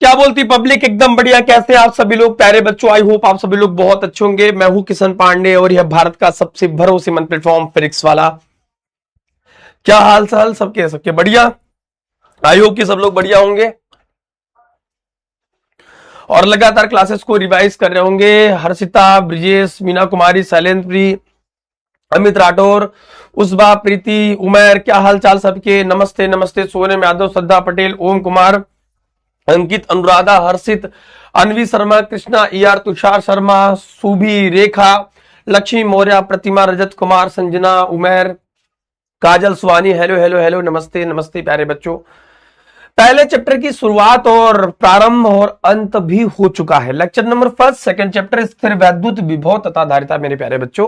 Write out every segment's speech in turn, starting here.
क्या बोलती पब्लिक? एकदम बढ़िया। कैसे आप सभी लोग प्यारे बच्चों? आई होप आप सभी लोग बहुत अच्छे होंगे। मैं हूं किशन पांडे और यह भारत का सबसे भरोसेमंद प्लेटफॉर्म फिजिक्स वाला। क्या हाल चाल सबके? सबके बढ़िया। आई होप कि सब लोग बढ़िया होंगे और लगातार क्लासेस को रिवाइज कर रहे होंगे। हर्षिता, ब्रिजेश, मीना कुमारी, शैलेंद्री, अमित राठौर, उसबा, प्रीति, उमर, क्या हाल चाल सबके? नमस्ते नमस्ते। सोनम यादव, श्रद्धा पटेल, ओम कुमार, अंकित, अनुराधा, हर्षित, अनवी शर्मा, कृष्णा, ER, तुषार शर्मा, सुभी, रेखा, लक्ष्मी मौर्य, प्रतिमा, रजत कुमार, संजना, उमेर, काजल, सुहानी। हेलो हेलो हेलो, नमस्ते नमस्ते प्यारे बच्चों। पहले चैप्टर की शुरुआत और प्रारंभ और अंत भी हो चुका है। Lecture number first, second chapter स्थिर वैद्युत विभव तथा धारिता। मेरे प्यारे बच्चों,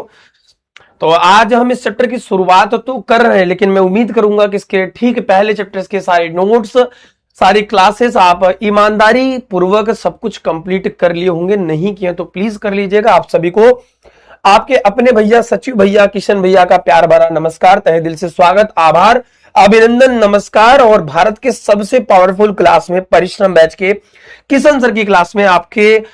तो आज हम इस चैप्टर की शुरुआत तो कर रहे हैं, लेकिन मैं उम्मीद करूंगा कि इसके ठीक पहले चैप्टर के सारे नोट्स, सारी क्लासेस आप ईमानदारी पूर्वक सब कुछ कंप्लीट कर लिए होंगे। नहीं किए तो प्लीज कर लीजिएगा। आप सभी को आपके अपने भैया सचिव भैया, किशन भैया का प्यार भरा नमस्कार, तहे दिल से स्वागत, आभार, अभिनंदन, नमस्कार। और भारत के सबसे पावरफुल क्लास में, परिश्रम बैच के किशन सर की क्लास में, आपके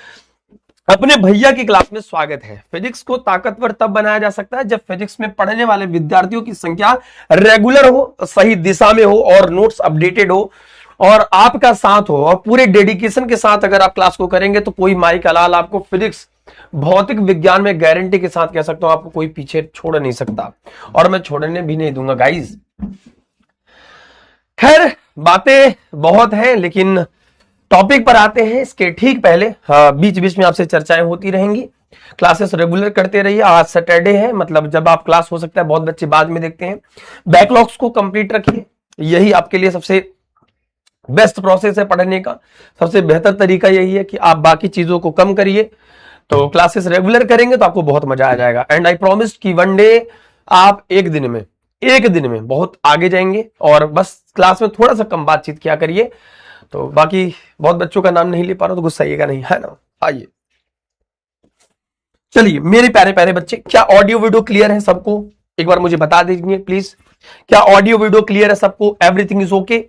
अपने भैया की क्लास में स्वागत है। फिजिक्स को ताकतवर तब बनाया जा सकता है जब फिजिक्स में पढ़ने वाले विद्यार्थियों की संख्या रेगुलर हो, सही दिशा में हो और नोट्स अपडेटेड हो और आपका साथ हो और पूरे डेडिकेशन के साथ अगर आप क्लास को करेंगे तो कोई माई का लाल आपको फिजिक्स, भौतिक विज्ञान में गारंटी के साथ कह सकता हूं आपको कोई पीछे छोड़ नहीं सकता और मैं छोड़ने भी नहीं दूंगा गाइज। खैर, बातें बहुत हैं लेकिन टॉपिक पर आते हैं। इसके ठीक पहले बीच बीच में आपसे चर्चाएं होती रहेंगी। क्लासेस रेगुलर करते रहिए। आज सैटरडे है, मतलब जब आप क्लास हो सकता है बहुत बच्चे बाद में देखते हैं। बैकलॉग्स को कंप्लीट रखिए, यही आपके लिए सबसे बेस्ट प्रोसेस है पढ़ने का। सबसे बेहतर तरीका यही है कि आप बाकी चीजों को कम करिए। तो क्लासेस रेगुलर करेंगे तो आपको बहुत मजा आ जाएगा। एंड आई प्रॉमिस कि वन डे आप एक दिन में बहुत आगे जाएंगे और बस क्लास में थोड़ा सा कम बातचीत किया करिए। तो बाकी बहुत बच्चों का नाम नहीं ले पा रहा तो गुस्सा आइएगा नहीं, है ना? आइए, चलिए मेरे प्यारे प्यारे बच्चे, क्या ऑडियो वीडियो क्लियर है सबको? एक बार मुझे बता दीजिए प्लीज, क्या ऑडियो वीडियो क्लियर है सबको? Everything is okay?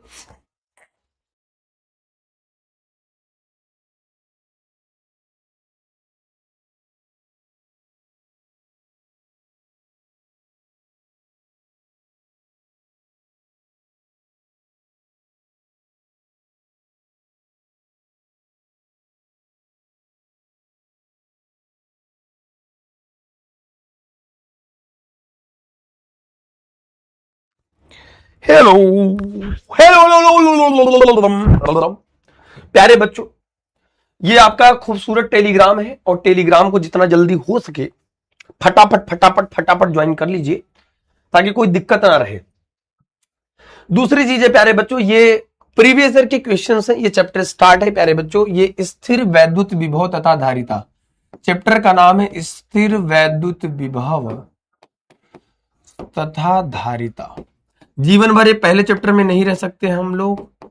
Hello hello प्यारे बच्चों, ये आपका खूबसूरत टेलीग्राम है और टेलीग्राम को जितना जल्दी हो सके फटाफट फटाफट फटाफट ज्वाइन कर लीजिए ताकि कोई दिक्कत ना रहे। दूसरी चीज है प्यारे बच्चों, ये प्रीवियस ईयर के क्वेश्चन है। ये चैप्टर स्टार्ट है प्यारे बच्चों, ये स्थिर वैद्युत विभव तथा धारिता। चैप्टर का नाम है स्थिर वैद्युत विभव तथा धारिता। जीवन भर ये पहले चैप्टर में नहीं रह सकते हम लोग।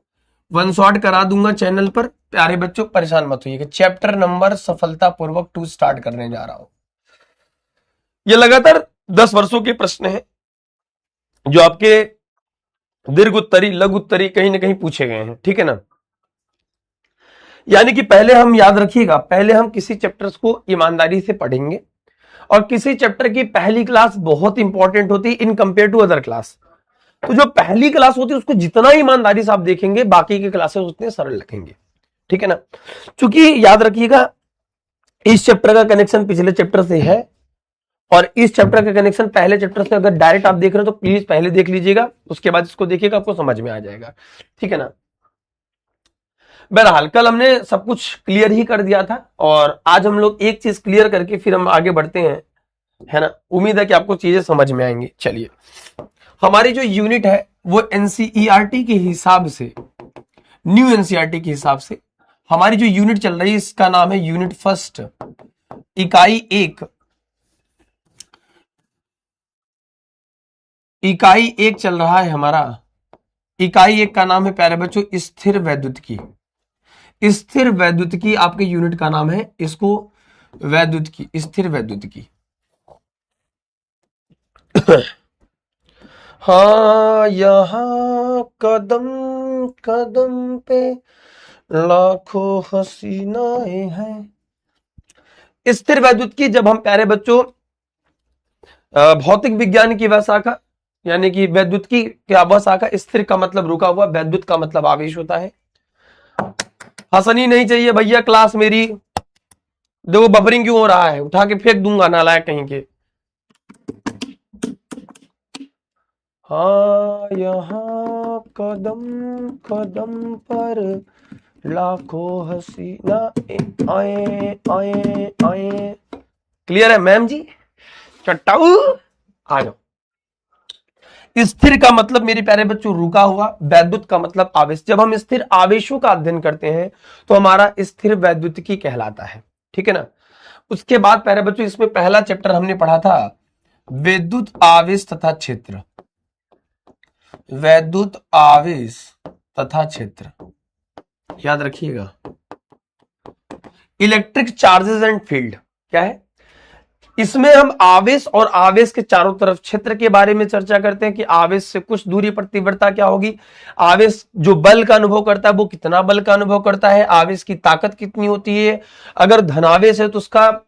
वन शॉट करा दूंगा चैनल पर। प्यारे बच्चों परेशान मत होइए कि चैप्टर नंबर सफलतापूर्वक 2 स्टार्ट करने जा रहा हूं। ये लगातार 10 वर्षों के प्रश्न है जो आपके दीर्घ उत्तरी, लघु उत्तरी कहीं ना कहीं पूछे गए हैं, ठीक है ना? यानी कि पहले हम याद रखिएगा, पहले हम किसी चैप्टर्स को ईमानदारी से पढ़ेंगे और किसी चैप्टर की पहली क्लास बहुत इंपॉर्टेंट होती है in compare to other class. तो जो पहली क्लास होती है उसको जितना ईमानदारी से आप देखेंगे बाकी की क्लासेस उतने सरल लगेंगे, ठीक है ना? क्योंकि याद रखिएगा इस चैप्टर का कनेक्शन पिछले चैप्टर से है और इस चैप्टर का कनेक्शन पहले चैप्टर से। अगर डायरेक्ट आप देख रहे हो तो प्लीज पहले देख लीजिएगा, उसके बाद इसको देखिएगा, आपको समझ में आ जाएगा, ठीक है ना? बहरहाल कल हमने सब कुछ क्लियर ही कर दिया था और आज हम लोग एक चीज क्लियर करके फिर हम आगे बढ़ते हैं, है ना? उम्मीद है कि आपको चीजें समझ में आएंगी। चलिए, हमारी जो यूनिट है वो एनसीईआरटी के हिसाब से, न्यू एनसीईआरटी के हिसाब से हमारी जो यूनिट चल रही है इसका नाम है यूनिट फर्स्ट, इकाई 1। इकाई 1 चल रहा है हमारा। इकाई 1 का नाम है प्यारे बच्चों स्थिर वैद्युतिकी। स्थिर वैद्युतिकी आपके यूनिट का नाम है, इसको वैद्युतिकी, स्थिर वैद्युतिकी। हाँ, यहाँ कदम कदम पे लाखों हसीनाएं हैं। स्थिर वैद्युत की जब हम प्यारे बच्चों भौतिक विज्ञान की वह शाखा यानी कि वैद्युत की क्या वह शाखा, स्थिर का मतलब रुका हुआ, वैद्युत का मतलब आवेश होता है। हंसनी नहीं चाहिए भैया क्लास मेरी। देखो बफरिंग क्यों हो रहा है, उठा के फेंक दूंगा नालायक कहीं के। हाँ यहाँ कदम कदम पर लाखों हसीना आए आए आए। क्लियर है मैम जी? चट्टाऊ आ जाओ। स्थिर का मतलब मेरे प्यारे बच्चों रुका हुआ, वैद्युत का मतलब आवेश। जब हम स्थिर आवेशों का अध्ययन करते हैं तो हमारा स्थिर वैद्युतिकी कहलाता है, ठीक है ना। उसके बाद प्यारे बच्चों इसमें पहला चैप्टर हमने पढ़ा था विद्युत आवेश तथा क्षेत्र। वैद्युत आवेश तथा क्षेत्र याद रखिएगा। इलेक्ट्रिक चार्जेस एंड फील्ड क्या है, इसमें हम आवेश और आवेश के चारों तरफ क्षेत्र के बारे में चर्चा करते हैं कि आवेश से कुछ दूरी पर तीव्रता क्या होगी, आवेश जो बल का अनुभव करता है वो कितना बल का अनुभव करता है, आवेश की ताकत कितनी होती है, अगर धनावेश है तो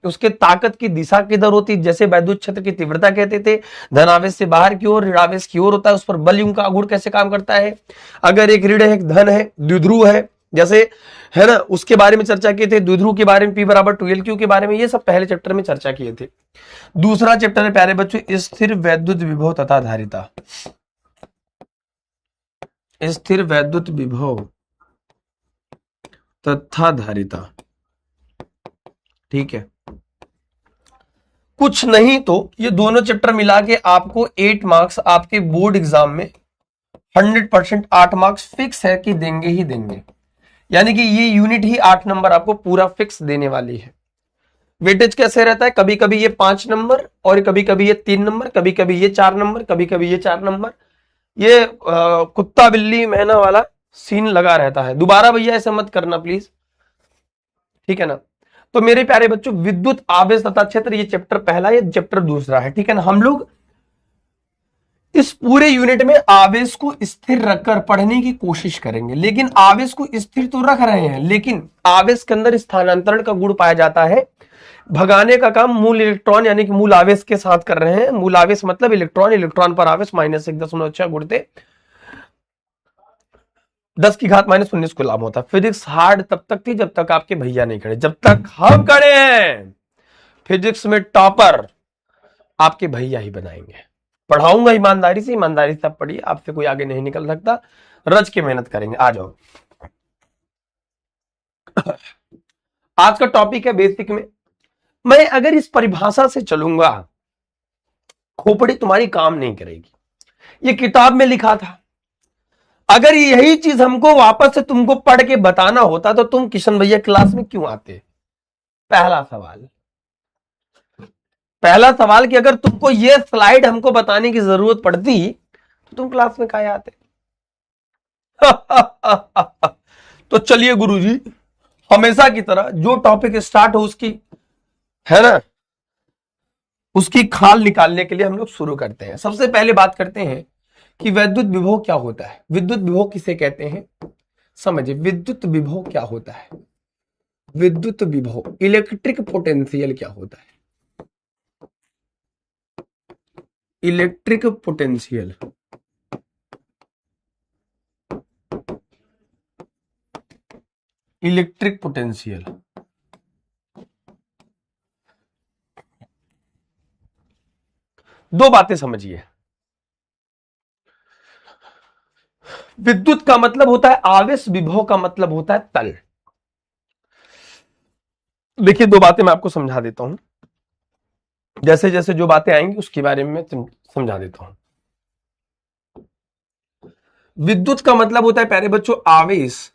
उसके ताकत की दिशा किधर होती है, जैसे वैद्युत क्षेत्र की तीव्रता कहते थे, धनावेश से बाहर की ओर ऋणावेश की ओर होता है, उस पर बल का गुण कैसे काम करता है, अगर एक ऋण है एक धन है द्विध्रुव है जैसे, है ना, उसके बारे में चर्चा किए थे, द्विध्रुव के बारे में P बराबर 2L/Q के बारे में, ये सब पहले चैप्टर में चर्चा किए थे। दूसरा चैप्टर है प्यारे बच्चों स्थिर वैद्युत विभव तथा धारिता। स्थिर वैद्युत विभव तथा धारिता, ठीक है। कुछ नहीं तो ये दोनों चैप्टर मिला के आपको 8 मार्क्स आपके बोर्ड एग्जाम में 100% 8 मार्क्स फिक्स है कि देंगे ही देंगे, यानी कि ये यूनिट ही 8 नंबर आपको पूरा फिक्स देने वाली है। वेटेज कैसे रहता है, कभी कभी ये 5 नंबर और कभी कभी ये 3 नंबर, कभी कभी ये 4 नंबर, कभी कभी ये 4 नंबर, ये कुत्ता बिल्ली मैना वाला सीन लगा रहता है। दोबारा भैया ऐसा मत करना प्लीज, ठीक है ना। तो मेरे प्यारे बच्चों विद्युत आवेश तथा क्षेत्र ये चैप्टर पहला, ये चैप्टर दूसरा है, ठीक है ना। हम लोग इस पूरे यूनिट में आवेश को स्थिर रखकर पढ़ने की कोशिश करेंगे, लेकिन आवेश को स्थिर तो रख रहे हैं लेकिन आवेश के अंदर स्थानांतरण का गुण पाया जाता है। भगाने का काम मूल इलेक्ट्रॉन यानी कि मूल आवेश के साथ कर रहे हैं। मूल आवेश मतलब इलेक्ट्रॉन, इलेक्ट्रॉन पर आवेश -1.6 गुणते 10 की घात -19 कूलम होता है। फिजिक्स हार्ड तब तक थी जब तक आपके भैया नहीं खड़े, जब तक हम खड़े हैं फिजिक्स में टॉपर आपके भैया ही बनाएंगे। पढ़ाऊंगा ईमानदारी से, ईमानदारी से आप पढ़िए, आपसे कोई आगे नहीं निकल सकता, रज के मेहनत करेंगे। आ जाओ, आज का टॉपिक है बेसिक में। मैं अगर इस परिभाषा से चलूंगा खोपड़ी तुम्हारी काम नहीं करेगी। ये किताब में लिखा था, अगर यही चीज हमको वापस से तुमको पढ़ के बताना होता तो तुम किशन भैया क्लास में क्यों आते। पहला सवाल कि अगर तुमको ये स्लाइड हमको बताने की जरूरत पड़ती तो तुम क्लास में काहे आते। तो चलिए गुरुजी, हमेशा की तरह जो टॉपिक स्टार्ट हो उसकी, है ना, उसकी खाल निकालने के लिए हम लोग शुरू करते हैं। सबसे पहले बात करते हैं कि विद्युत विभव क्या होता है। विद्युत विभव किसे कहते हैं समझिए। विद्युत विभव क्या होता है, विद्युत विभव इलेक्ट्रिक पोटेंशियल क्या होता है, इलेक्ट्रिक पोटेंशियल। इलेक्ट्रिक पोटेंशियल दो बातें समझिए। विद्युत का मतलब होता है आवेश, विभव का मतलब होता है तल। देखिए दो बातें मैं आपको समझा देता हूं, जैसे जैसे जो बातें आएंगी उसके बारे में समझा देता हूं। विद्युत का मतलब होता है प्यारे बच्चों आवेश,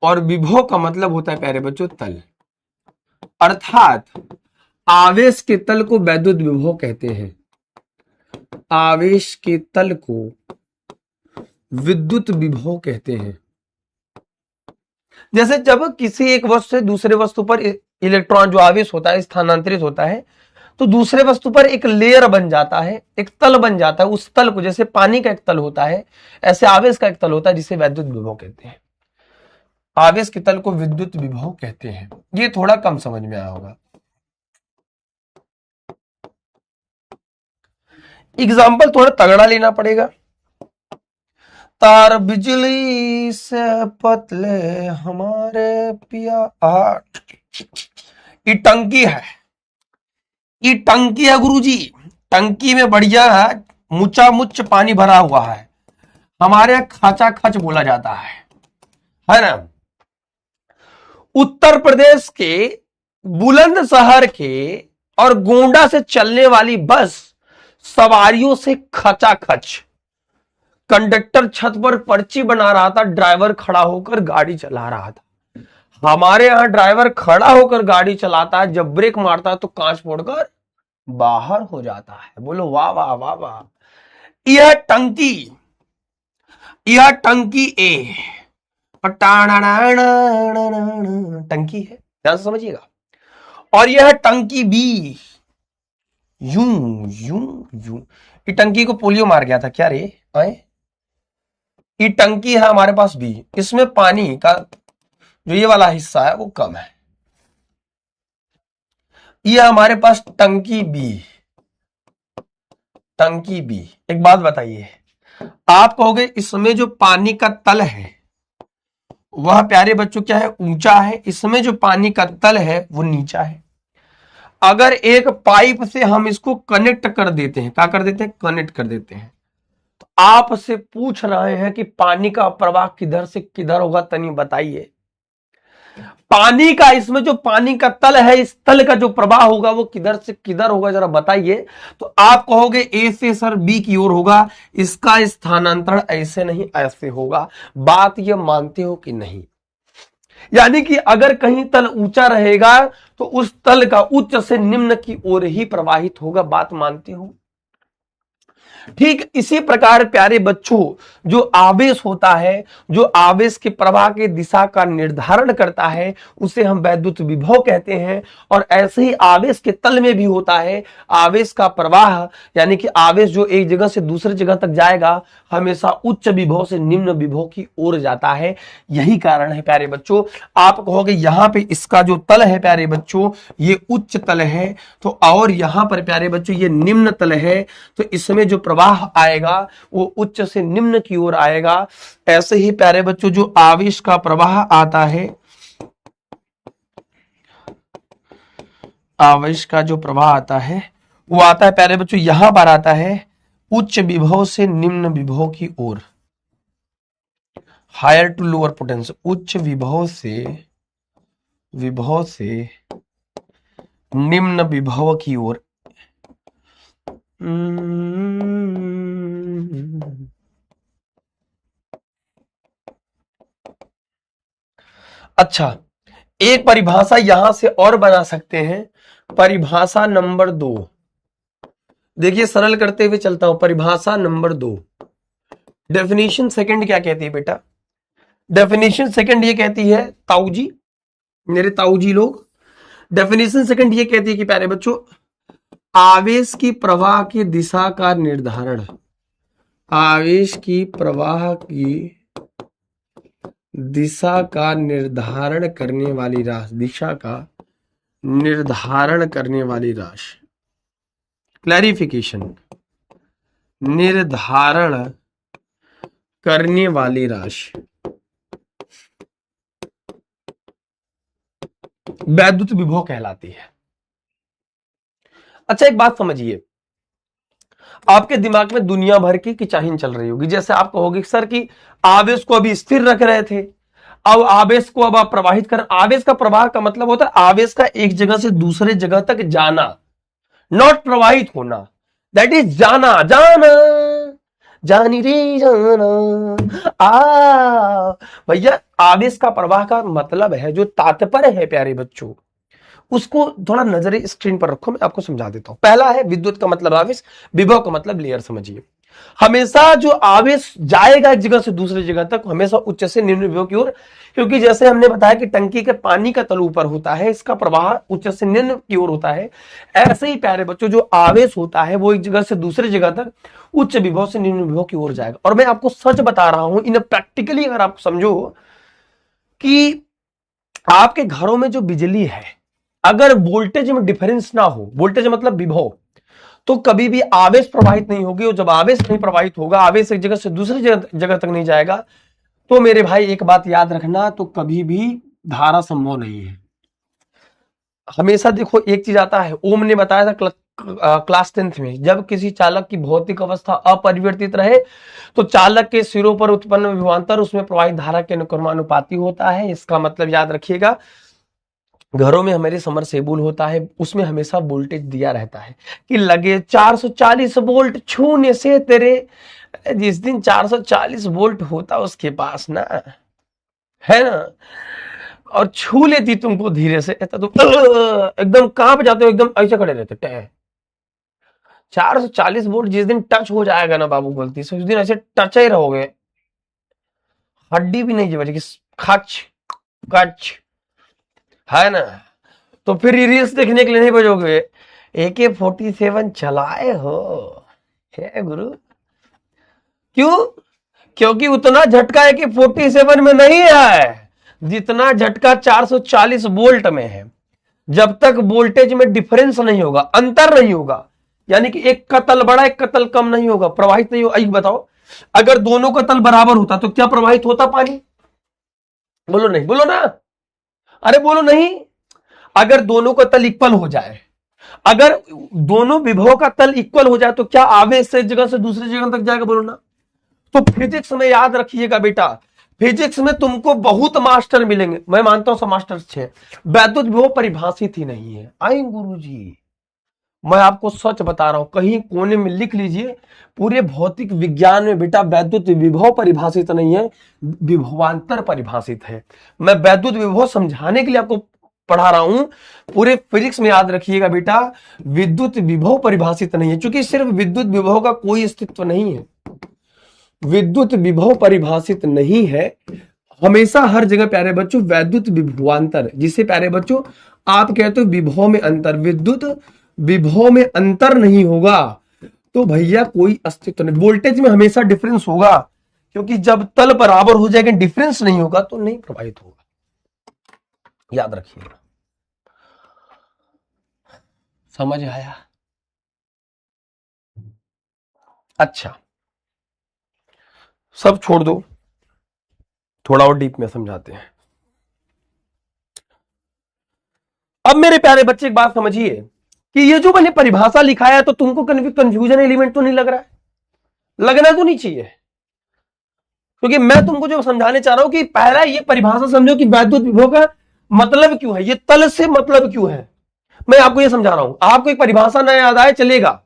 और विभव का मतलब होता है प्यारे बच्चों तल। अर्थात आवेश के तल को वैद्युत विभव कहते हैं, आवेश के तल को विद्युत विभव कहते हैं। जैसे जब किसी एक वस्तु से दूसरे वस्तु पर इलेक्ट्रॉन जो आवेश होता है स्थानांतरित होता है तो दूसरे वस्तु पर एक लेयर बन जाता है, एक तल बन जाता है। उस तल को, जैसे पानी का एक तल होता है ऐसे आवेश का एक तल होता है जिसे वैद्युत विभव कहते हैं। आवेश के तल को विद्युत विभव कहते हैं। ये थोड़ा कम समझ में आया होगा। एग्जाम्पल थोड़ा तगड़ा लेना पड़ेगा। तार बिजली से पतले हमारे पिया। ये टंकी है, ये टंकी है गुरुजी। टंकी में बढ़िया मुचा मुच पानी भरा हुआ है। हमारे यहाँ खाचा खच बोला जाता है ना। उत्तर प्रदेश के बुलंदशहर के और गोंडा से चलने वाली बस सवारियों से खचाखच। कंडक्टर छत पर पर्ची बना रहा था, ड्राइवर खड़ा होकर गाड़ी चला रहा था। हमारे यहां ड्राइवर खड़ा होकर गाड़ी चलाता है, जब ब्रेक मारता है तो कांच फोड़कर बाहर हो जाता है। बोलो वाह वाह वाह वाह। यह टंकी ए टंकी है, ध्यान से समझिएगा। और यह टंकी बी यूं यूं यूं। ये टंकी को पोलियो मार गया था क्या रे? ये टंकी है हमारे पास बी, इसमें पानी का जो ये वाला हिस्सा है वो कम है। ये हमारे पास टंकी बी। एक बात बताइए, आप कहोगे इसमें जो पानी का तल है वह प्यारे बच्चों क्या है? ऊंचा है। इसमें जो पानी का तल है वो नीचा है। अगर एक पाइप से हम इसको कनेक्ट कर देते हैं, क्या कर देते हैं? कनेक्ट कर देते हैं। तो आपसे पूछ रहे हैं कि पानी का प्रवाह किधर से किधर होगा, तनी बताइए। पानी का, इसमें जो पानी का तल है, इस तल का जो प्रवाह होगा वो किधर से किधर होगा, जरा बताइए। तो आप कहोगे ए से सर बी की ओर होगा। इसका स्थानांतरण ऐसे नहीं ऐसे होगा। बात ये मानते हो कि नहीं? यानी कि अगर कहीं तल ऊंचा रहेगा तो उस तल का उच्च से निम्न की ओर ही प्रवाहित होगा। बात मानते हो? ठीक इसी प्रकार प्यारे बच्चों, जो आवेश होता है, जो आवेश के प्रवाह की दिशा का निर्धारण करता है, उसे हम वैद्युत विभव कहते हैं। और ऐसे ही आवेश के तल में भी होता है आवेश का प्रवाह, यानी कि आवेश जो एक जगह से दूसरी जगह तक जाएगा हमेशा उच्च विभव से निम्न विभव की ओर जाता है। यही कारण है प्यारे बच्चों। आप कहोगे यहां पे इसका जो तल है प्यारे बच्चों ये उच्च तल है, तो और यहां पर प्यारे बच्चों ये निम्न तल है, तो इसमें जो प्रवाह आएगा वो उच्च से निम्न की ओर आएगा। ऐसे ही प्यारे बच्चों जो आवेश का प्रवाह आता है, आवेश का जो प्रवाह आता है वो आता है प्यारे बच्चों, यहां पर आता है उच्च विभव से निम्न विभव की ओर। हायर टू लोअर पोटेंशियल, उच्च विभव से निम्न विभव की ओर। अच्छा, एक परिभाषा यहां से और बना सकते हैं। परिभाषा नंबर 2, देखिए सरल करते हुए चलता हूं। परिभाषा नंबर 2, डेफिनेशन सेकंड क्या कहती है बेटा? डेफिनेशन सेकंड ये कहती है, ताऊजी, मेरे ताऊजी लोग, डेफिनेशन सेकंड ये कहती है कि प्यारे बच्चों आवेश की प्रवाह की दिशा का निर्धारण, आवेश की प्रवाह की दिशा का निर्धारण करने वाली राशि, दिशा का निर्धारण करने वाली राशि, क्लैरिफिकेशन, निर्धारण करने वाली राशि वैद्युत विभव कहलाती है। अच्छा, एक बात समझिए, आपके दिमाग में दुनिया भर की चाहीन चल रही होगी। जैसे आप कहोगे सर कि आवेश को अभी स्थिर रख रहे थे, अब आवेश को अब आप प्रवाहित कर। आवेश का प्रवाह का मतलब होता है आवेश का एक जगह से दूसरे जगह तक जाना, नॉट प्रवाहित होना। दैट इज जाना, जाना जानी रे जाना। भैया आवेश का प्रवाह का मतलब है, जो तात्पर्य है प्यारे बच्चों, उसको थोड़ा नजरे स्क्रीन पर रखो, मैं आपको समझा देता हूं। पहला है विद्युत का मतलब आवेश, विभव का मतलब लेयर। समझिए, हमेशा जो आवेश जाएगा एक जगह से दूसरी जगह तक हमेशा उच्च से निम्न विभव की ओर, क्योंकि जैसे हमने बताया कि टंकी के पानी का तल ऊपर होता है, इसका प्रवाह उच्च से निम्न की ओर होता है। ऐसे ही प्यारे बच्चों जो आवेश होता है वो एक जगह से दूसरी जगह तक उच्च विभव से निम्न विभव की ओर जाएगा। और मैं आपको सच बता रहा हूं, इन प्रैक्टिकली अगर आप समझो कि आपके घरों में जो बिजली है, अगर वोल्टेज में डिफरेंस ना हो, वोल्टेज मतलब विभव, तो कभी भी आवेश प्रवाहित नहीं होगी। और जब आवेश नहीं प्रवाहित होगा, आवेश एक जगह से दूसरी जगह तक नहीं जाएगा, तो मेरे भाई एक बात याद रखना, तो कभी भी धारा संभव नहीं है। हमेशा देखो एक चीज आता है, ओम ने बताया था क्लास 10th में, जब किसी चालक की भौतिक अवस्था अपरिवर्तित रहे तो चालक के सिरों पर उत्पन्न विभवांतर उसमें प्रवाहित धारा के अनुक्रमानुपाती होता है। इसका मतलब याद रखिएगा, घरों में हमारे समरसेबुल होता है, उसमें हमेशा वोल्टेज दिया रहता है कि लगे 440 वोल्ट छूने से तेरे, जिस दिन 440 वोल्ट होता उसके पास ना, है ना, और छू लेती तुमको धीरे से, तो एकदम कांप जाते हो, एकदम ऐसे खड़े रहते टै। 440 वोल्ट जिस दिन टच हो जाएगा ना बाबू गलती से, उस दिन ऐसे टच ही रहोगे, हड्डी भी नहीं बचेगी, खच कच, है ना। तो फिर रील्स देखने के लिए नहीं बजोगे, AK-47 चलाए हो, है गुरु। क्यों? क्योंकि उतना झटका AK-47 में नहीं है जितना झटका 440 वोल्ट में है। जब तक वोल्टेज में डिफरेंस नहीं होगा, अंतर नहीं होगा, यानी कि एक का तल बड़ा एक का तल कम नहीं होगा, प्रवाहित नहीं होगा। बताओ, अगर दोनों का तल बराबर होता तो क्या प्रवाहित होता पानी? बोलो नहीं, बोलो ना, अरे बोलो नहीं। अगर दोनों का तल इक्वल हो जाए, अगर दोनों विभव का तल इक्वल हो जाए, तो क्या आवेश से एक जगह से दूसरी जगह तक जाएगा? बोलो ना। तो फिजिक्स में याद रखिएगा बेटा, फिजिक्स में तुमको बहुत मास्टर मिलेंगे, मैं मानता हूं सब मास्टर अच्छे हैं, वैद्युत विभव परिभाषित ही नहीं है। आई गुरुजी, मैं आपको सच बता रहा हूं, कहीं कोने में लिख लीजिए, पूरे भौतिक विज्ञान में बेटा वैद्युत विभव परिभाषित नहीं है, विभवांतर परिभाषित है। मैं वैद्युत विभव समझाने के लिए आपको पढ़ा रहा हूं, पूरे फिजिक्स में याद रखिएगा बेटा, विद्युत विभव परिभाषित नहीं है, क्योंकि सिर्फ विद्युत विभव का कोई अस्तित्व नहीं है, विद्युत विभव परिभाषित नहीं है। हमेशा हर जगह प्यारे बच्चों वैद्युत विभवांतर, जिसे प्यारे बच्चों आप कहते हो विभव में अंतर, विद्युत विभव में अंतर नहीं होगा तो भैया कोई अस्तित्व नहीं। वोल्टेज में हमेशा डिफरेंस होगा, क्योंकि जब तल बराबर हो जाएगा, डिफरेंस नहीं होगा तो नहीं प्रभावित होगा, याद रखिएगा। समझ आया? अच्छा, सब छोड़ दो, थोड़ा और डीप में समझाते हैं। अब मेरे प्यारे बच्चे एक बात समझिए कि ये जो मैंने परिभाषा लिखा है, तो तुमको कंफ्यूजन एलिमेंट तो नहीं लग रहा है? लगना तो नहीं चाहिए, क्योंकि मैं तुमको जो समझाने चाह रहा हूं कि पहला ये परिभाषा समझो कि वैद्युत विभव का मतलब क्यों है, ये तल से मतलब क्यों है, मैं आपको ये समझा रहा हूं। आपको एक परिभाषा ना याद आए चलेगा,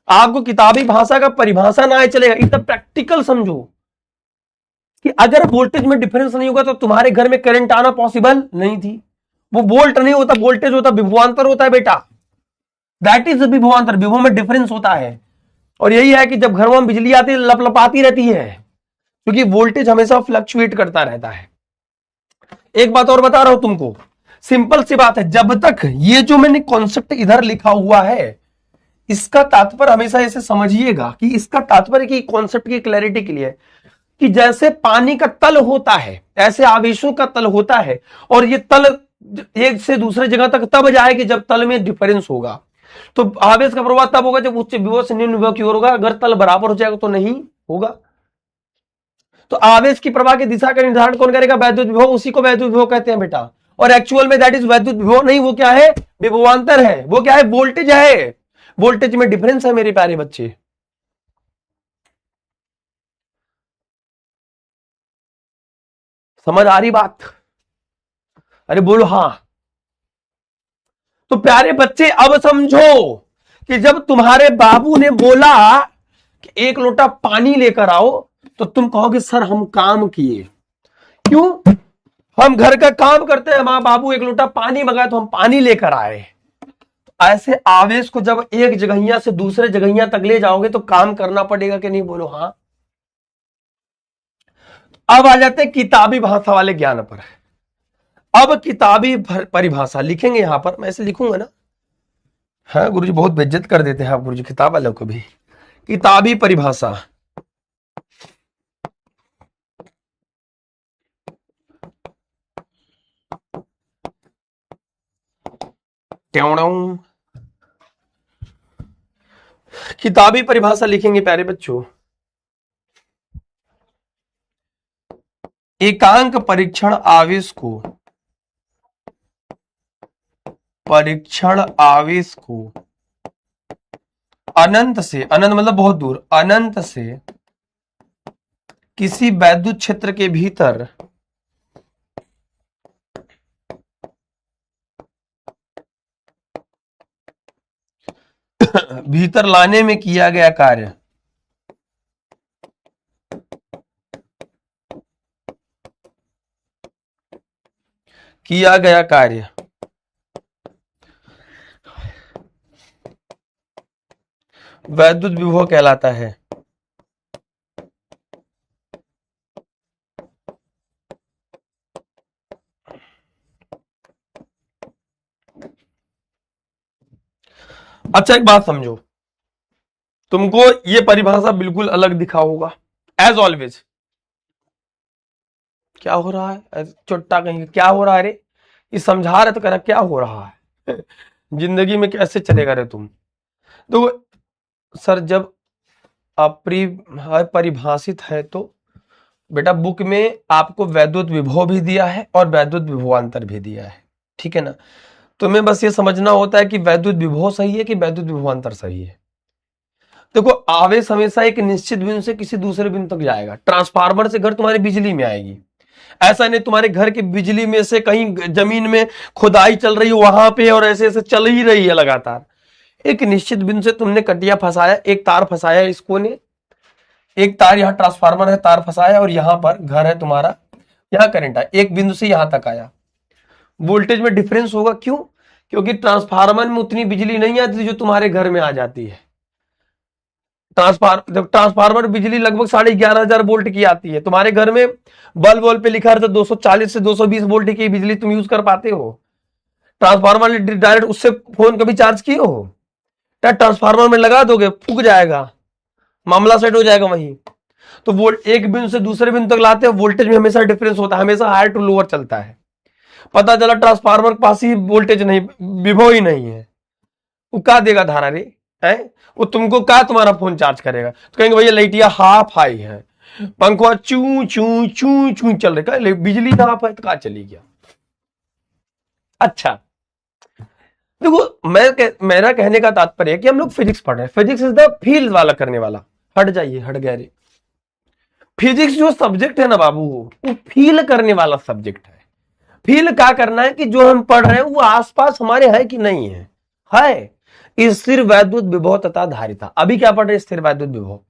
आपको किताबी भाषा का परिभाषा ना आए चलेगा, एकदम प्रैक्टिकल समझो कि अगर वोल्टेज में डिफरेंस नहीं होगा तो तुम्हारे घर में करंट आना पॉसिबल नहीं थी। वो वोल्ट नहीं होता, वोल्टेज होता, विभवांतर होता है बेटा, दैट इज विभवांतर, विभव में डिफरेंस होता है। और यही है कि जब घरों में बिजली आती है लपलपाती रहती है, क्योंकि वोल्टेज हमेशा फ्लक्चुएट करता रहता है। एक बात और बता रहा हूं तुमको, सिंपल सी बात है, जब तक ये जो मैंने कॉन्सेप्ट इधर लिखा हुआ है, इसका तात्पर्य हमेशा ऐसे समझिएगा कि इसका तात्पर्य की कॉन्सेप्ट की क्लैरिटी के लिए, कि जैसे पानी का तल होता है ऐसे आवेशों का तल होता है, और ये तल एक से दूसरे जगह तक तब जाएगी जब तल में डिफरेंस होगा। तो आवेश का प्रवाह तब होगा जब उच्च विभव से निम्न विभव की ओर होगा, अगर तल बराबर हो जाएगा तो नहीं होगा। तो आवेश की प्रवाह की दिशा का निर्धारण कौन करेगा? वैद्युत विभव, उसी को वैद्युत विभव कहते हैं बेटा। और एक्चुअल में दैट इज वैद्युत विभव नहीं, वो क्या है? विभवांतर है। वो क्या है? वोल्टेज है। वोल्टेज में डिफरेंस है मेरे प्यारे बच्चे। समझ आ रही बात? अरे बोलो हाँ। तो प्यारे बच्चे अब समझो कि जब तुम्हारे बाबू ने बोला कि एक लोटा पानी लेकर आओ, तो तुम कहोगे सर हम काम किए। क्यों? हम घर का काम करते हैं, मां बाबू एक लोटा पानी मंगाए तो हम पानी लेकर आए। ऐसे आवेश को जब एक जगहिया से दूसरे जगहिया तक ले जाओगे तो काम करना पड़ेगा कि नहीं? बोलो हाँ। अब आ जाते हैं किताबी भाषा वाले ज्ञान पर। अब किताबी परिभाषा लिखेंगे यहां पर, मैं ऐसे लिखूंगा ना, हाँ गुरुजी बहुत बेइज्जत कर देते हैं आप गुरुजी किताब वालों को भी। किताबी परिभाषा, ट्यों। किताबी परिभाषा लिखेंगे प्यारे बच्चों। एकांक परीक्षण आवेश को अनंत से, अनंत मतलब बहुत दूर, अनंत से किसी वैद्युत क्षेत्र के भीतर लाने में किया गया कार्य वैद्युत विभव कहलाता है। अच्छा एक बात समझो, तुमको ये परिभाषा बिल्कुल अलग दिखा होगा एज ऑलवेज। क्या हो रहा है चुट्टा कहीं, क्या हो रहा है रे, ये समझा रहे तो कह रहा क्या हो रहा है जिंदगी में कैसे चलेगा रे तुम। तो सर जब परिभाषित है तो बेटा बुक में आपको वैद्युत विभव भी दिया है और वैद्युत विभवांतर भी दिया है, ठीक है ना। तुम्हें बस ये समझना होता है कि वैद्युत विभव सही है कि वैद्युत विभवांतर सही है। देखो आवेश हमेशा एक निश्चित बिंदु से किसी दूसरे बिंदु तक जाएगा। ट्रांसफार्मर से घर तुम्हारी बिजली में आएगी, ऐसा नहीं तुम्हारे घर की बिजली में से कहीं जमीन में खुदाई चल रही है वहां पे और ऐसे ऐसे चल ही रही है लगातार। एक निश्चित बिंदु से तुमने कटिया फंसाया, एक तार फंसाया इसको ने, एक तार यहाँ ट्रांसफार्मर है तार फंसाया और यहां पर घर है तुम्हारा, यहां करंट आया, एक बिंदु से यहां तक आया। वोल्टेज में डिफरेंस होगा, क्यों? क्योंकि ट्रांसफार्मर में उतनी बिजली नहीं आती जो तुम्हारे घर में आ जाती है। ट्रांसफार्मर बिजली लगभग 11,500 वोल्ट की आती है, तुम्हारे घर में बल्ब पे लिखा रहता है 240 से 220 वोल्ट की बिजली तुम यूज कर पाते हो। ट्रांसफार्मर डायरेक्ट उससे फोन कभी चार्ज किए हो? ट्रांसफार्मर में लगा दोगे फूक जाएगा, मामला सेट हो जाएगा वहीं। तो वो एक बिंदु से दूसरे बिंदु तक लाते हैं, वोल्टेज में हमेशा डिफरेंस होता है, हमेशा हायर टू लोअर चलता है। पता चला ट्रांसफार्मर के पास ही वोल्टेज नहीं, विभव ही नहीं है, वो क्या देगा धारा रे है, वो तुमको क्या तुम्हारा फोन चार्ज करेगा? तो कहेंगे भैया लाइटिया हाफ हाई है, पंखा चू चू चू चू चल रहा है, बिजली हाफ है तो कहा चली गया। अच्छा देखो मेरा कहने का तात्पर्य है कि हम लोग फिजिक्स पढ़ रहे हैं, फिजिक्स इज द फील्ड वाला करने वाला। हट जाइए, हट गया रे। फिजिक्स जो सब्जेक्ट है ना बाबू, वो फील करने वाला सब्जेक्ट है। फील क्या करना है कि जो हम पढ़ रहे हैं वो आसपास हमारे है कि नहीं है। स्थिर वैद्युत विभव तथा धारिता। अभी क्या पढ़ रहे हैं? स्थिर वैद्युत विभव।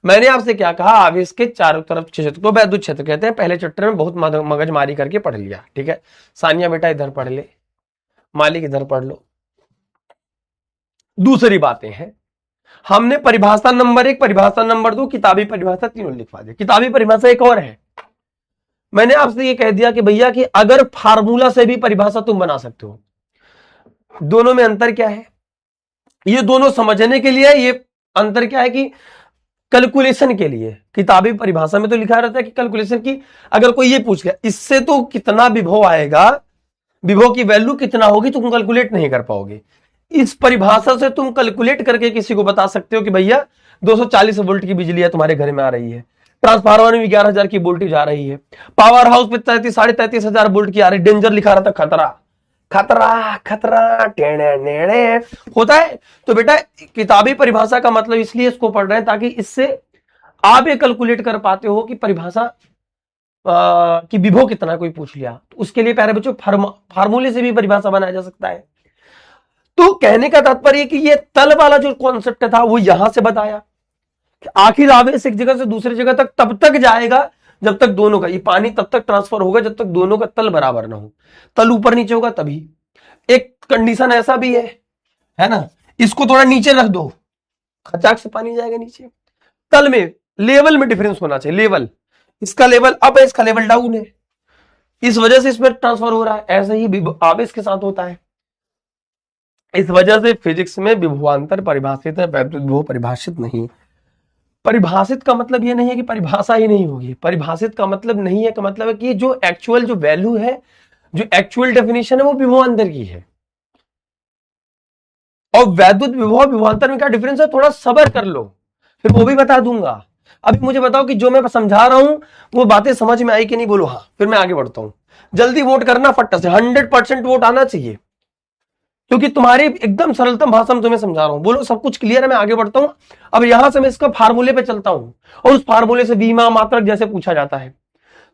मैंने आपसे क्या कहा? आवेश के चारों तरफ क्षेत्र को वैद्युत क्षेत्र कहते हैं। पहले चैप्टर में बहुत मगजमारी करके पढ़ लिया, ठीक है। सानिया बेटा इधर पढ़ ले, मालिक इधर पढ़ लो। दूसरी बातें हैं, हमने परिभाषा नंबर 1, परिभाषा नंबर 2, किताबी परिभाषा तीनों लिखवा दिया। किताबी परिभाषा एक और है, मैंने आपसे ये कह दिया कि भैया कि अगर फार्मूला से भी परिभाषा तुम बना सकते हो। दोनों में अंतर क्या है ये दोनों समझने के लिए, ये अंतर क्या है कि कैलकुलेशन के लिए। किताबी परिभाषा में तो लिखा रहता है कि कैलकुलेशन की, अगर कोई ये पूछ गया इससे तो कितना विभव आएगा, विभव की वैल्यू कितना होगी, तुम कैलकुलेट नहीं कर पाओगे। इस परिभाषा से तुम कैलकुलेट करके किसी को बता सकते हो कि भैया 240 वोल्ट की बिजली है तुम्हारे घर में आ रही है, ट्रांसफार्मर में 11,000 की वोल्टेज आ रही है, पावर हाउस में 33,500 वोल्ट की आ रही, डेंजर लिखा रहता, खतरा खतरा खतरा टेढ़े नेड़े होता है। तो बेटा किताबी परिभाषा का मतलब इसलिए इसको पढ़ रहे हैं ताकि इससे आप ये कैलकुलेट कर पाते हो कि परिभाषा कि विभव कितना, कोई पूछ लिया तो उसके लिए प्यारे बच्चों फार्मूले से भी परिभाषा बनाया जा सकता है। तो कहने का तात्पर्य कि ये तल वाला जो कॉन्सेप्ट था वो यहां से बताया कि आखिर आवेश एक जगह से दूसरी जगह तक तब तक जाएगा जब तक दोनों का, ये पानी तब तक ट्रांसफर होगा जब तक दोनों का तल बराबर ना हो। तल ऊपर नीचे होगा तभी। एक कंडीशन ऐसा भी है ना, इसको थोड़ा नीचे रख दो, खचाक से पानी जाएगा नीचे। तल में लेवल में डिफरेंस होना चाहिए, लेवल, इसका लेवल अप है इसका लेवल डाउन है, इस वजह से इसमें ट्रांसफर हो रहा है। ऐसे ही आवेश के साथ होता है। इस वजह से फिजिक्स में विभवांतर परिभाषित है, वैद्युत विभव परिभाषित नहीं। परिभाषित का मतलब ये नहीं है कि परिभाषा ही नहीं होगी, परिभाषित का मतलब नहीं है, का मतलब है कि जो एक्चुअल जो वैल्यू है, जो एक्चुअल डेफिनेशन है वो विभवांतर की है। और वैद्युत विभव विभवांतर में क्या डिफरेंस है, थोड़ा सब्र कर लो, फिर वो भी बता दूंगा। अभी मुझे बताओ कि जो मैं समझा रहा हूं वो बातें समझ में आई कि नहीं, बोलो हाँ, फिर मैं आगे बढ़ता हूं। जल्दी वोट करना फट्टा से, 100% वोट आना चाहिए, क्योंकि तुम्हारी एकदम सरलतम भाषा में तुम्हें समझा रहा हूं। बोलो सब कुछ क्लियर है, मैं आगे बढ़ता हूं। अब यहां से मैं इसका फार्मूले पे चलता हूं, और उस फार्मूले से बीमा मात्रक जैसे पूछा जाता है।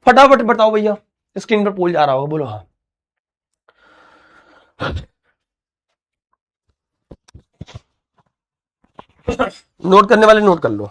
फटाफट बताओ भैया, स्क्रीन पर पोल जा रहा होगा, बोलो हाँ। नोट करने वाले नोट कर लो।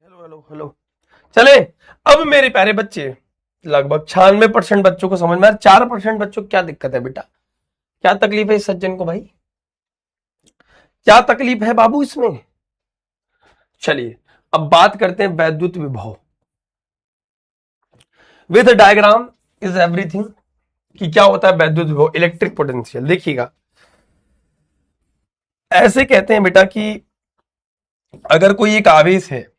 हेलो हेलो हेलो, चले। अब मेरे प्यारे बच्चे, लगभग 96% बच्चों को समझ में आ रहा, 4% बच्चों को क्या दिक्कत है बेटा, क्या तकलीफ है इस सज्जन को भाई, क्या तकलीफ है बाबू इसमें। चलिए अब बात करते हैं वैद्युत विभव विद डायग्राम इज एवरीथिंग, कि क्या होता है वैद्युत विभव, इलेक्ट्रिक पोटेंशियल। देखिएगा, ऐसे कहते हैं बेटा कि अगर कोई एक आवेश है,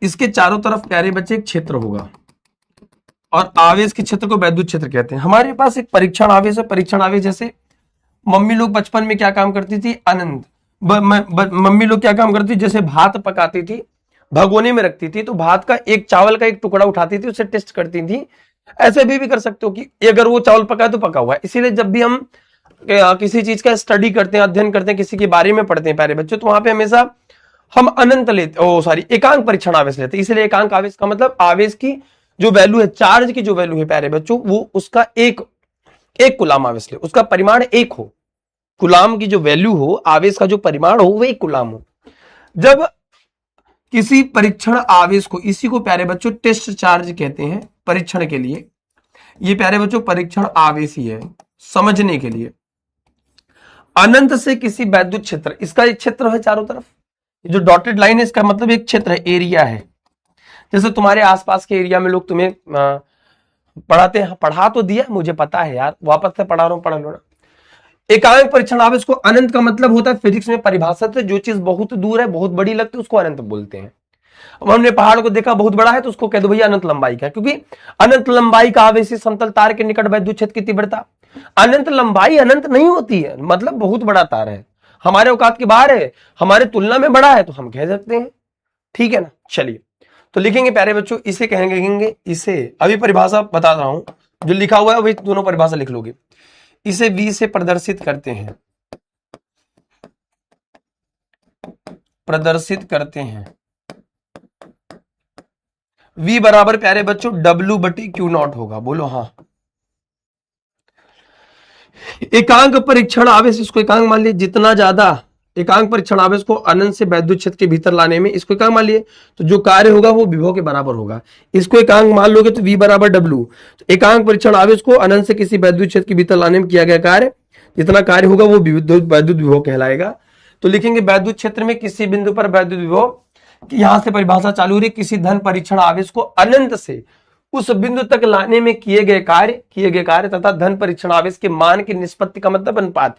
इसके चारों तरफ प्यारे बच्चे एक क्षेत्र होगा, और आवेश के क्षेत्र को वैद्युत क्षेत्र कहते हैं। हमारे पास एक परीक्षण आवेश है, परीक्षण आवेश जैसे मम्मी लोग बचपन में क्या काम करती थी, आनंद, मम्मी लोग क्या काम करती थी, जैसे भात पकाती थी, भगोने में रखती थी, तो भात का एक चावल का एक टुकड़ा उठाती थी, उसे टेस्ट करती थी। ऐसे भी कर सकते हो कि अगर वो चावल पका है तो पका हुआ है। इसीलिए जब भी हम किसी चीज का स्टडी करते हैं, अध्ययन करते हैं, किसी के बारे में पढ़ते हैं प्यारे बच्चों, तो वहां पे हमेशा हम अनंत लेते, ओ सॉरी, एकांक परीक्षण आवेश लेते हैं। इसलिए एकांक आवेश का मतलब आवेश की जो वैल्यू है, चार्ज की जो वैल्यू है प्यारे बच्चों, वो उसका एक कुलाम आवेश ले, उसका परिमाण एक हो, कुलाम की जो वैल्यू हो, आवेश का जो परिमाण हो, वो एक कुलाम हो। जब किसी परीक्षण आवेश को, इसी को प्यारे बच्चों टेस्ट चार्ज कहते हैं परीक्षण के लिए। ये प्यारे बच्चों परीक्षण आवेश ही है, समझने के लिए। अनंत से किसी वैद्युत क्षेत्र, इसका एक क्षेत्र है चारों तरफ, जो डॉटेड लाइन है इसका मतलब एक क्षेत्र है, एरिया है। जैसे तुम्हारे आसपास के एरिया में लोग तुम्हें पढ़ाते हैं, पढ़ा तो दिया मुझे पता है यार, वापस से पढ़ा रहा हूं, पढ़ लो ना। एकांक परीक्षण आवेश को अनंत का मतलब होता है फिजिक्स में परिभाषित है, जो चीज बहुत दूर है, बहुत बड़ी लगती है, उसको अनंत बोलते हैं। अब हमने पहाड़ को देखा बहुत बड़ा है, तो उसको कह दो भैया अनंत लंबाई का, क्योंकि अनंत लंबाई का आवेश समतल तार के निकट वैद्युत क्षेत्र की तीव्रता। अनंत लंबाई अनंत नहीं होती है, मतलब बहुत बड़ा तार है, हमारे औकात के बाहर है, हमारे तुलना में बड़ा है, तो हम कह सकते हैं, ठीक है ना। चलिए तो लिखेंगे प्यारे बच्चों, इसे कहेंगे, इसे अभी परिभाषा बता रहा हूं, जो लिखा हुआ है वही दोनों परिभाषा लिख लोगे। इसे V से प्रदर्शित करते हैं, V बराबर प्यारे बच्चों W/Q0 होगा, बोलो हाँ। एकांक परीक्षण आवेश, इसको एकांक मान लिए, जितना ज्यादा एकांक परीक्षण आवेश को अनंत से वैद्युत क्षेत्र के भीतर लाने में, इसको एकांक मान लिए, तो जो कार्य होगा वो विभव के बराबर होगा। इसको एकांक मान लोगे तो V बराबर W, तो एकांक परीक्षण आवेश को अनंत से किसी वैद्युत क्षेत्र के भीतर लाने में किया गया कार्य, जितना कार्य होगा वो वैद्युत विभव कहलाएगा। तो लिखेंगे वैद्युत क्षेत्र में किसी बिंदु पर वैद्युत विभव, यहां से परिभाषा चालू रही, किसी धन परीक्षण आवेश को अनंत से उस बिंदु तक लाने में किए गए कार्य तथा धन परीक्षण आवेश के मान की निष्पत्ति का मतलब अनुपात,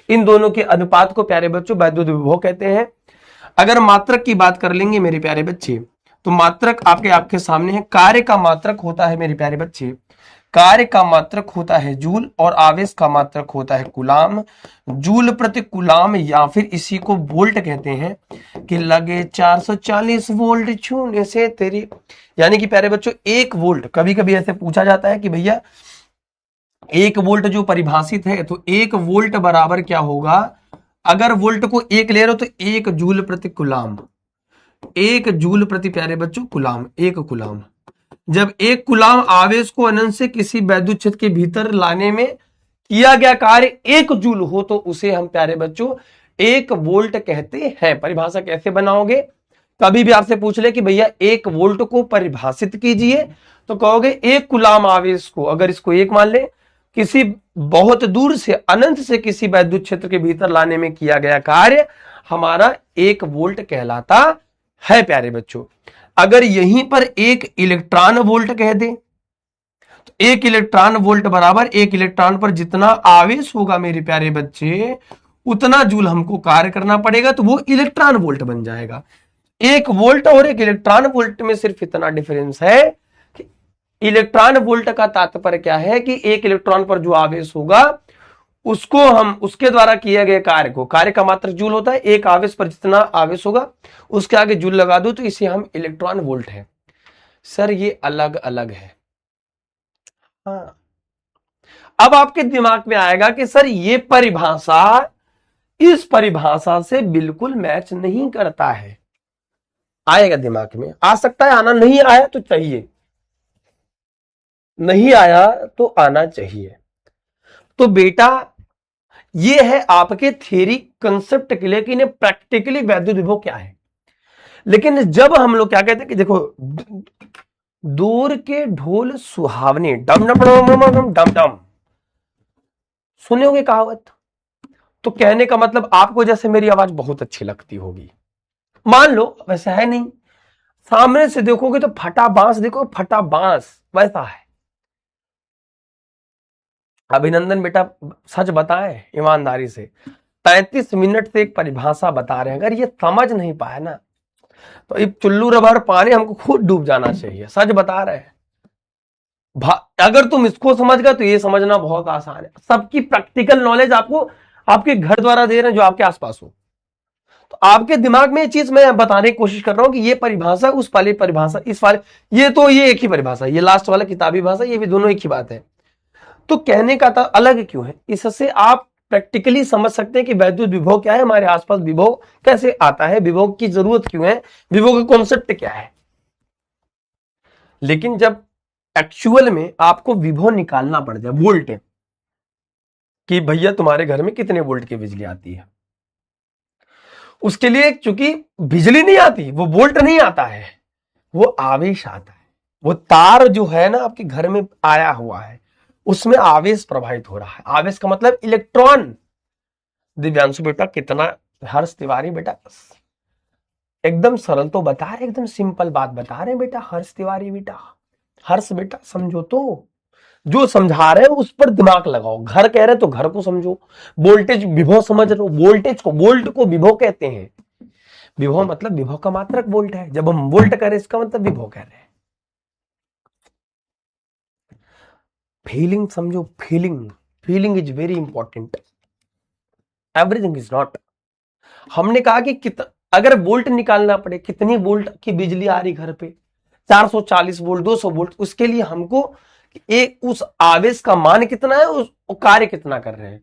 इन दोनों के अनुपात को प्यारे बच्चों वैद्युत विभव कहते हैं। अगर मात्रक की बात कर लेंगे मेरे प्यारे बच्चे, तो मात्रक आपके सामने है, कार्य का मात्रक होता है मेरे प्यारे बच्चे, कार्य का मात्रक होता है जूल और आवेश का मात्रक होता है कूलाम। जूल प्रति कूलाम या फिर इसी को वोल्ट कहते हैं कि लगे 440 वोल्ट छूने से तेरी, यानी कि प्यारे बच्चों एक वोल्ट, कभी कभी ऐसे पूछा जाता है कि भैया एक वोल्ट जो परिभाषित है, तो एक वोल्ट बराबर क्या होगा, अगर वोल्ट को एक ले रहे हो तो एक जूल प्रति कूलाम, एक जूल प्रति प्यारे बच्चों कूलाम, एक कूलाम। जब एक कूलाम आवेश को अनंत से किसी वैद्युत क्षेत्र के भीतर लाने में किया गया कार्य एक जूल हो तो उसे हम प्यारे बच्चों एक वोल्ट कहते हैं। परिभाषा कैसे बनाओगे, कभी भी आपसे पूछ ले कि भैया एक वोल्ट को परिभाषित कीजिए, तो कहोगे एक कूलाम आवेश को, अगर इसको एक मान ले, किसी बहुत दूर से अनंत से किसी वैद्युत क्षेत्र के भीतर लाने में किया गया कार्य हमारा एक वोल्ट कहलाता है प्यारे बच्चों। अगर यहीं पर एक इलेक्ट्रॉन वोल्ट कह दे तो एक इलेक्ट्रॉन वोल्ट बराबर एक इलेक्ट्रॉन पर जितना आवेश होगा मेरे प्यारे बच्चे उतना जूल हमको कार्य करना पड़ेगा, तो वो इलेक्ट्रॉन वोल्ट बन जाएगा। एक वोल्ट और एक इलेक्ट्रॉन वोल्ट में सिर्फ इतना डिफरेंस है कि इलेक्ट्रॉन वोल्ट का तात्पर्य क्या है कि एक इलेक्ट्रॉन पर जो आवेश होगा उसको हम उसके द्वारा किए गए कार्य को, कार्य का मात्रक जूल होता है, एक आवेश पर जितना आवेश होगा उसके आगे जूल लगा दो तो इसे हम इलेक्ट्रॉन वोल्ट है। सर ये अलग अलग है। हाँ, अब आपके दिमाग में आएगा कि सर ये परिभाषा इस परिभाषा से बिल्कुल मैच नहीं करता है। आएगा दिमाग में, आ सकता है, आना नहीं आया तो चाहिए, नहीं आया तो आना चाहिए। तो बेटा ये है आपके थ्योरी कंसेप्ट के लिए कि इन्हें प्रैक्टिकली वैद्युत विभव क्या है। लेकिन जब हम लोग क्या कहते हैं कि देखो दूर के ढोल सुहावने, डम डम डम डम डम डम डम, सुने होंगे कहावत। तो कहने का मतलब आपको जैसे मेरी आवाज बहुत अच्छी लगती होगी, मान लो, वैसे है नहीं, सामने से देखोगे तो फटा बांस, देखो फटा बांस वैसा है। अभिनंदन बेटा सच बताएं ईमानदारी से, 35 मिनट से एक परिभाषा बता रहे हैं, अगर ये समझ नहीं पाया ना तो ये चुल्लू रबर पानी हमको खुद डूब जाना चाहिए। सच बता रहे हैं, अगर तुम इसको समझ गए तो ये समझना बहुत आसान है। सबकी प्रैक्टिकल नॉलेज आपको आपके घर द्वारा दे रहे हैं जो आपके आसपास हो, तो आपके दिमाग में ये चीज मैं बताने की कोशिश कर रहा हूं कि ये परिभाषा उस वाली परिभाषा इस वाले, ये तो ये एक ही परिभाषा, ये लास्ट वाला किताबी भाषा, ये भी दोनों एक ही बात है। तो कहने का अलग क्यों है, इससे आप प्रैक्टिकली समझ सकते हैं कि वैद्युत विभव क्या है, हमारे आसपास विभव कैसे आता है, विभव की जरूरत क्यों है, विभव का कॉन्सेप्ट क्या है। लेकिन जब एक्चुअल में आपको विभव निकालना पड़ जाए, वोल्ट, कि भैया तुम्हारे घर में कितने वोल्ट की बिजली आती है, उसके लिए चूंकि बिजली नहीं आती, वो वोल्ट नहीं आता है, वो आवेश आता है। वो तार जो है ना आपके घर में आया हुआ है उसमें आवेश प्रवाहित हो रहा है। आवेश का मतलब इलेक्ट्रॉन। दिव्यांशु बेटा कितना, हर्ष तिवारी बेटा एकदम सरल तो बता रहे, एकदम सिंपल बात बता रहे हैं बेटा हर्ष तिवारी बेटा। हर्ष बेटा समझो, तो जो समझा रहे हैं उस पर दिमाग लगाओ। घर कह रहे तो घर को समझो, वोल्टेज विभव समझ रहे हो, वोल्टेज को, वोल्ट को विभव कहते हैं। विभव मतलब विभव का मात्रक वोल्ट है, जब हम वोल्ट कह रहे इसका मतलब विभव कह रहे हैं। फीलिंग समझो, feeling, feeling is very important, everything is not. हमने कहा कि अगर वोल्ट निकालना पड़े, कितनी वोल्ट की बिजली आ रही घर पे, 440 वोल्ट, 200 वोल्ट, उसके लिए हमको एक उस आवेश का मान कितना है, उस कार्य कितना कर रहे हैं।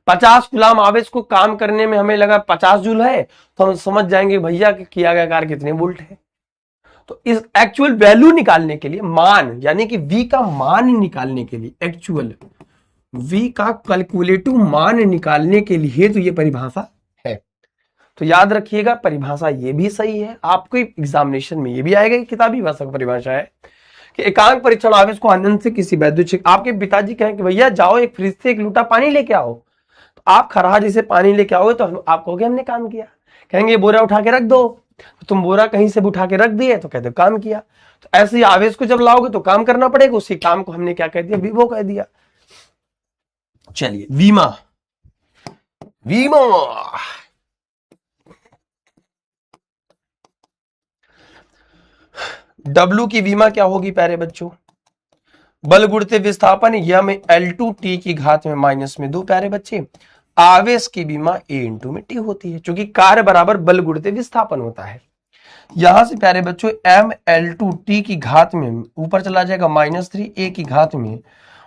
50 कूलाम आवेश को काम करने में हमें लगा 50 जूल है, तो हम समझ जाएंगे भैया कि किया गया कार्य कितने वोल्ट है। तो इस एक्चुअल वैल्यू निकालने के लिए, मान यानी कि V का मान निकालने के लिए, एक्चुअल V का कैलकुलेटिव मान निकालने के लिए तो ये परिभाषा है। तो याद रखिएगा परिभाषा ये भी सही है, आपको एग्जामिनेशन में ये भी आएगा कि किताबी भाषा की परिभाषा है कि एकांक परीक्षण आवेश को अनंत से किसी वैद्युत, आपके पिताजी कहें कि भैया जाओ एक फ्रिज से 1 लोटा पानी लेके आओ, तो आप खराज से पानी लेके आओगे तो आप कहोगे हमने काम किया। कहेंगे बोरा उठा के रख दो, तो तुम बोरा कहीं से उठा के रख दिए तो कहते काम किया। तो ऐसे ही आवेश को जब लाओगे तो काम करना पड़ेगा, उसी काम को हमने क्या कह दिया, विभव कह दिया। चलिए वीमा, वीमा W की वीमा क्या होगी प्यारे बच्चों, बल गुणित विस्थापन यम L2 t की घात में -2 प्यारे बच्चे। आवेश की विमा a इंटू में t होती है, क्योंकि कार्य बराबर बल गुणित विस्थापन होता है। यहां से प्यारे बच्चों m L2 t की घात में ऊपर चला जाएगा -3, a की घात में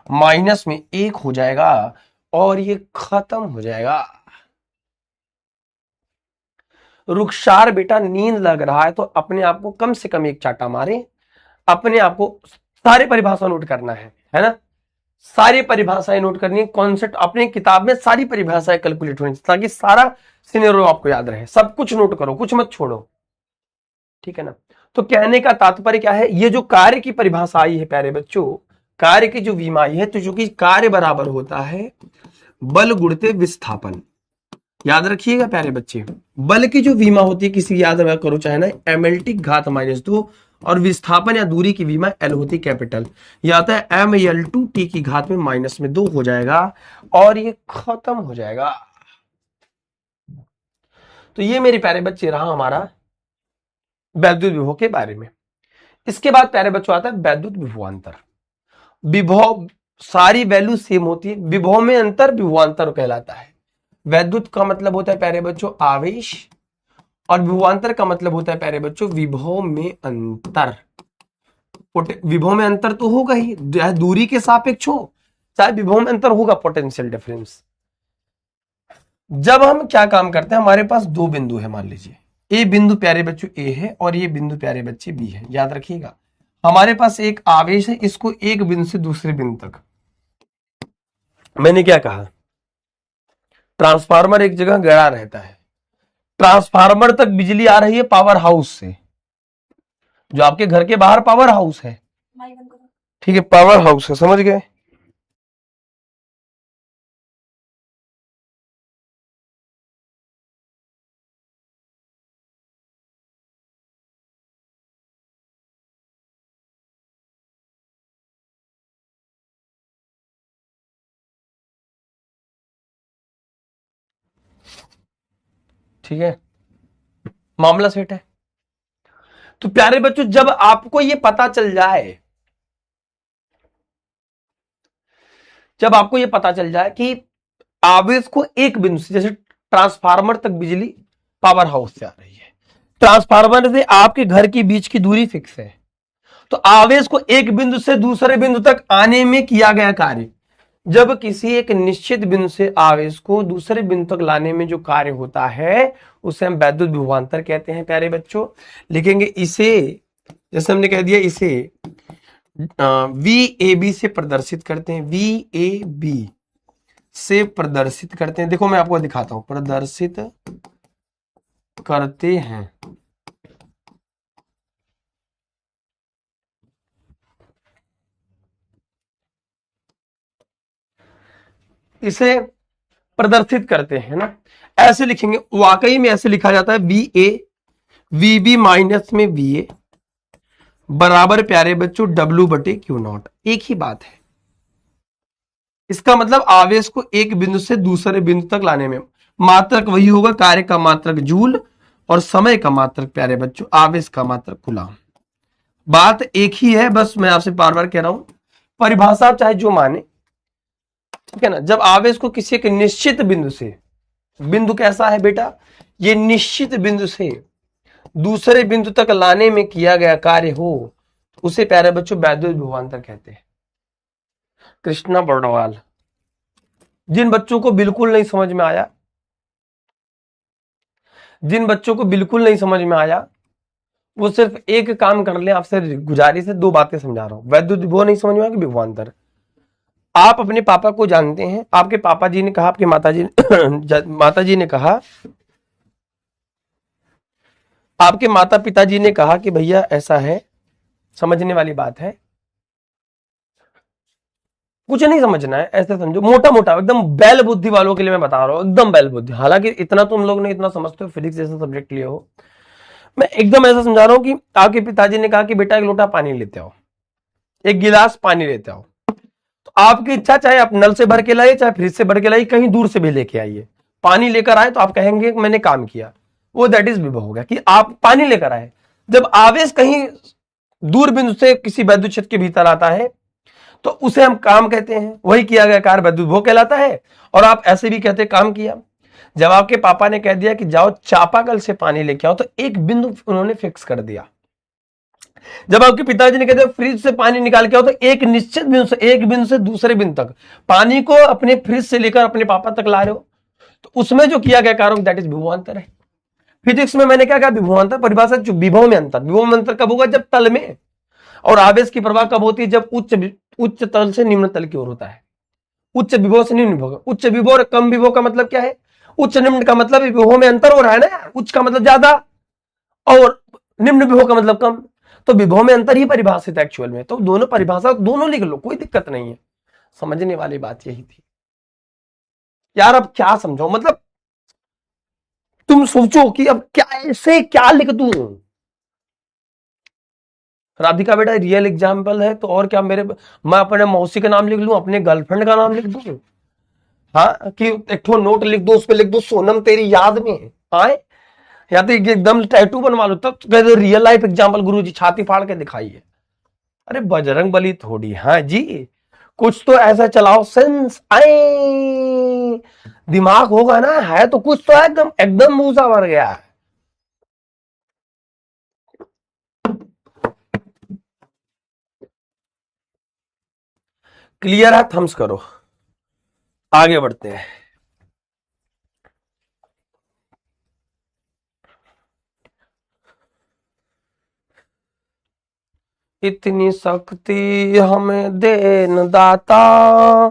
-1 हो जाएगा और ये खत्म हो जाएगा। रुखसार बेटा नींद लग रहा है तो अपने आप को कम से कम एक चाटा मारे, अपने आप को सारी परिभाषा नोट करना है ना, सारी परिभाषाएं नोट करनी है, कॉन्सेप्ट अपनी किताब में सारी परिभाषाएं कैलकुलेट होनी चाहिए ताकि सारा सिनेरियो आपको याद रहे। सब कुछ नोट करो, कुछ मत छोड़ो, ठीक है ना। तो कहने का तात्पर्य क्या है, ये जो कार्य की परिभाषा आई है प्यारे बच्चों, कार्य की जो विमा आई है, तो जो कि कार्य बराबर होता है बल गुणित विस्थापन। याद रखिएगा प्यारे बच्चे, बल की जो विमा होती है किसी याद करो चाहे ना, mLT घात -2 और विस्थापन या दूरी की विमा L होती है कैपिटल, यह आता है mL2 t की घात में -2 हो जाएगा और ये खत्म हो जाएगा। तो ये मेरे प्यारे बच्चे रहा हमारा वैद्युत विभव के बारे में। इसके बाद प्यारे बच्चों आता है वैद्युत विभवांतर। विभव सारी वैल्यू सेम होती है, विभव में अंतर विभवांतर कहलाता है। वैद्युत का मतलब होता है प्यारे बच्चों आवेश और विभवांतर का मतलब होता है प्यारे बच्चों विभव में अंतर। विभव में अंतर तो होगा ही, चाहे दूरी के सापेक्ष हो चाहे विभव में अंतर होगा, पोटेंशियल डिफरेंस। जब हम क्या काम करते हैं, हमारे पास दो बिंदु है, मान लीजिए ए बिंदु प्यारे बच्चों ए है और ये बिंदु प्यारे बच्चे बी है। याद रखिएगा हमारे पास एक आवेश है, इसको एक बिंदु से दूसरे बिंदु तक, मैंने क्या कहा, ट्रांसफार्मर एक जगह गड़ा रहता है, ट्रांसफार्मर तक बिजली आ रही है पावर हाउस से, जो आपके घर के बाहर पावर हाउस है, ठीक है, पावर हाउस है, समझ गए। ठीक है, मामला सेट है। तो प्यारे बच्चों जब आपको ये पता चल जाए, जब आपको ये पता चल जाए कि आवेश को एक बिंदु से, जैसे ट्रांसफार्मर तक बिजली पावर हाउस से आ रही है, ट्रांसफार्मर से आपके घर के बीच की दूरी फिक्स है, तो आवेश को एक बिंदु से दूसरे बिंदु तक आने में किया गया कार्य, जब किसी एक निश्चित बिंदु से आवेश को दूसरे बिंदु तक लाने में जो कार्य होता है उसे हम वैद्युत विभवांतर कहते हैं प्यारे बच्चों। लिखेंगे इसे, जैसे हमने कह दिया, इसे VAB से प्रदर्शित करते हैं, VAB से प्रदर्शित करते हैं। देखो मैं आपको दिखाता हूं, प्रदर्शित करते हैं। इसे प्रदर्शित करते हैं ना, ऐसे लिखेंगे, वाकई में ऐसे लिखा जाता है, VA VB माइनस में VA बराबर प्यारे बच्चों W/Q0, एक ही बात है। इसका मतलब आवेश को एक बिंदु से दूसरे बिंदु तक लाने में मात्रक वही होगा, कार्य का मात्रक जूल और समय का मात्रक प्यारे बच्चों आवेश का मात्रक कूलाम। बात एक ही है, बस मैं आपसे बार बार कह रहा हूं, परिभाषा आप चाहे जो माने, ठीक है ना। जब आवेश को किसी एक निश्चित बिंदु से, बिंदु कैसा है बेटा, ये निश्चित बिंदु से दूसरे बिंदु तक लाने में किया गया कार्य हो, उसे प्यारे बच्चों वैद्युत विभवांतर कहते हैं। कृष्णा बर्णवाल, जिन बच्चों को बिल्कुल नहीं समझ में आया, जिन बच्चों को बिल्कुल नहीं समझ में आया, वो सिर्फ एक काम कर ले, आपसे गुजारिश है, दो बातें समझा रहा हूं। वैद्युत विभव नहीं समझ में आया कि विभवांतर, आप अपने पापा को जानते हैं, आपके पापा जी ने कहा, आपके माता जी ने कहा, आपके माता पिताजी ने कहा कि भैया ऐसा है, समझने वाली बात है, कुछ नहीं समझना है, ऐसे समझो, मोटा मोटा एकदम बैल बुद्धि वालों के लिए मैं बता रहा हूं, एकदम बैल बुद्धि। हालांकि इतना तुम लोग ने इतना समझते हो, फिजिक्स जैसा सब्जेक्ट लिए हो, मैं एकदम ऐसा समझा रहा हूं कि आपके पिताजी ने कहा कि बेटा एक लोटा पानी लेते आओ, एक गिलास पानी लेते आओ, तो आपकी इच्छा, चाहे आप नल से भर के लाइए, चाहे फ्रिज से भर के लाइए, कहीं दूर से भी लेके आइए, पानी लेकर आए तो आप कहेंगे मैंने काम किया, वो दैट इज विभव हो गया कि आप पानी लेकर आए। जब आवेश कहीं दूर बिंदु से किसी वैद्युत क्षेत्र के भीतर आता है तो उसे हम काम कहते हैं, वही किया गया कार्य वैद्युत विभव कहलाता है। और आप ऐसे भी कहते हैं काम किया। जब आपके पापा ने कह दिया कि जाओ चापाकल से पानी लेके आओ, तो एक बिंदु उन्होंने फिक्स कर दिया। जब आपके पिताजी ने कह दिया फ्रिज से पानी निकाल के आओ, तो एक निश्चित बिंदु से, एक बिंदु से दूसरे बिंदु तक पानी को अपने फ्रिज से लेकर अपने पापा तक ला रहे हो, तो उसमें जो किया गया कार्य दैट इज विभवांतर है। फिजिक्स में मैंने क्या कहा, विभवांतर परिभाषा जो विभव में अंतर, विभव में अंतर कब होगा, जब तल में, और आवेश की प्रवाह कब होती है, जब उच्च तल से निम्न तल की ओर होता है। उच्च विभव से निम्न विभव, उच्च विभव और कम विभव का मतलब क्या है, उच्च निम्न का मतलब विभव में अंतर हो रहा है ना, उच्च का मतलब ज्यादा और निम्न विभव का मतलब कम, तो विभव में अंतर ही परिभाषित है एक्चुअल में। तो दोनों परिभाषा दोनों लिख लो, कोई दिक्कत नहीं है। समझने वाली बात यही थी यार। अब क्या समझो, मतलब तुम सोचो कि अब क्या ऐसे क्या लिख दूं। राधिका बेटा रियल एग्जाम्पल है, तो और क्या, मैं अपने मौसी का नाम लिख लूं, अपने गर्लफ्रेंड का नाम लिख दूं, हाँ, कि एक ठो नोट लिख दो, उस पर लिख दो सोनम तेरी याद में आए, या तो एकदम टैटू बनवा लो, तब कह दो रियल लाइफ एग्जाम्पल गुरु जी छाती फाड़ के दिखाइए। अरे बजरंग बली थोड़ी, हाँ जी, कुछ तो ऐसा चलाओ सेंस आए, दिमाग होगा ना, है तो कुछ तो एकदम एकदम मूसा भर गया है। क्लियर है, थम्स करो, आगे बढ़ते हैं। इतनी शक्ति हमें दे न दाता,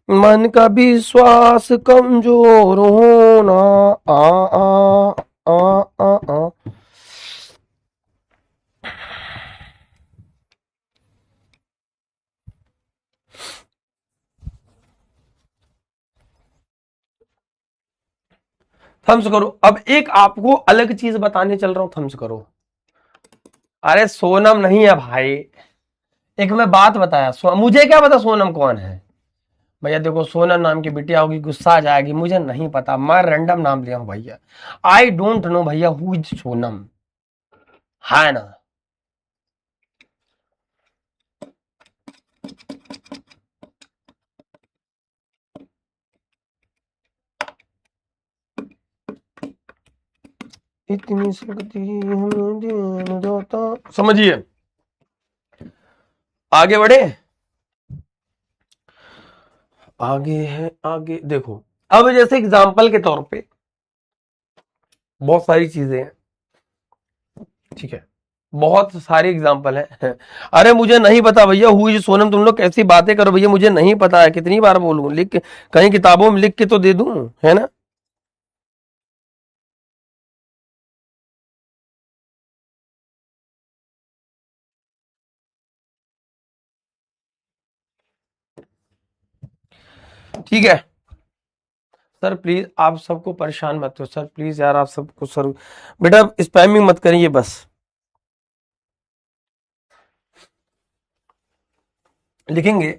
मन का विश्वास कमजोर होना, आ आ आ आ आ। थम्स करो। अब एक आपको अलग चीज बताने चल रहा हूं, थम्स करो। अरे सोनम नहीं है भाई, एक मैं बात बताया, मुझे क्या पता सोनम कौन है भैया। देखो सोनम नाम की बिटिया होगी, गुस्सा आ जाएगी, मुझे नहीं पता, मैं रैंडम नाम लिया हूं भैया। आई डोंट नो भैया हु इज सोनम, है ना। इतनी शक्ति हमें दे न दाता, समझिए, आगे बढ़े। आगे है, आगे देखो। अब जैसे एग्जांपल के तौर पे बहुत सारी चीजें हैं, ठीक है, बहुत सारी एग्जांपल है। अरे मुझे नहीं पता भैया हु इज सोनम, तुम लोग कैसी बातें करो भैया, मुझे नहीं पता है, कितनी बार बोलूं, लिख के कहीं किताबों में लिख के तो दे दूं, है ना। ठीक है सर, प्लीज आप सबको परेशान मत करो सर, प्लीज यार, आप सबको सर, बेटा स्पैमिंग मत करिए बस। लिखेंगे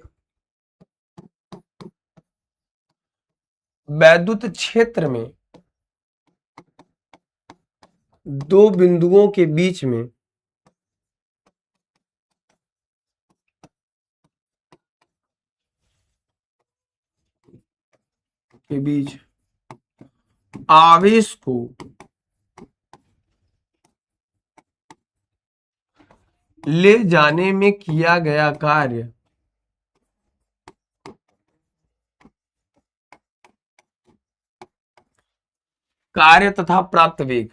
वैद्युत क्षेत्र में दो बिंदुओं के बीच में आवेश को ले जाने में किया गया कार्य कार्य तथा प्राप्त वेग।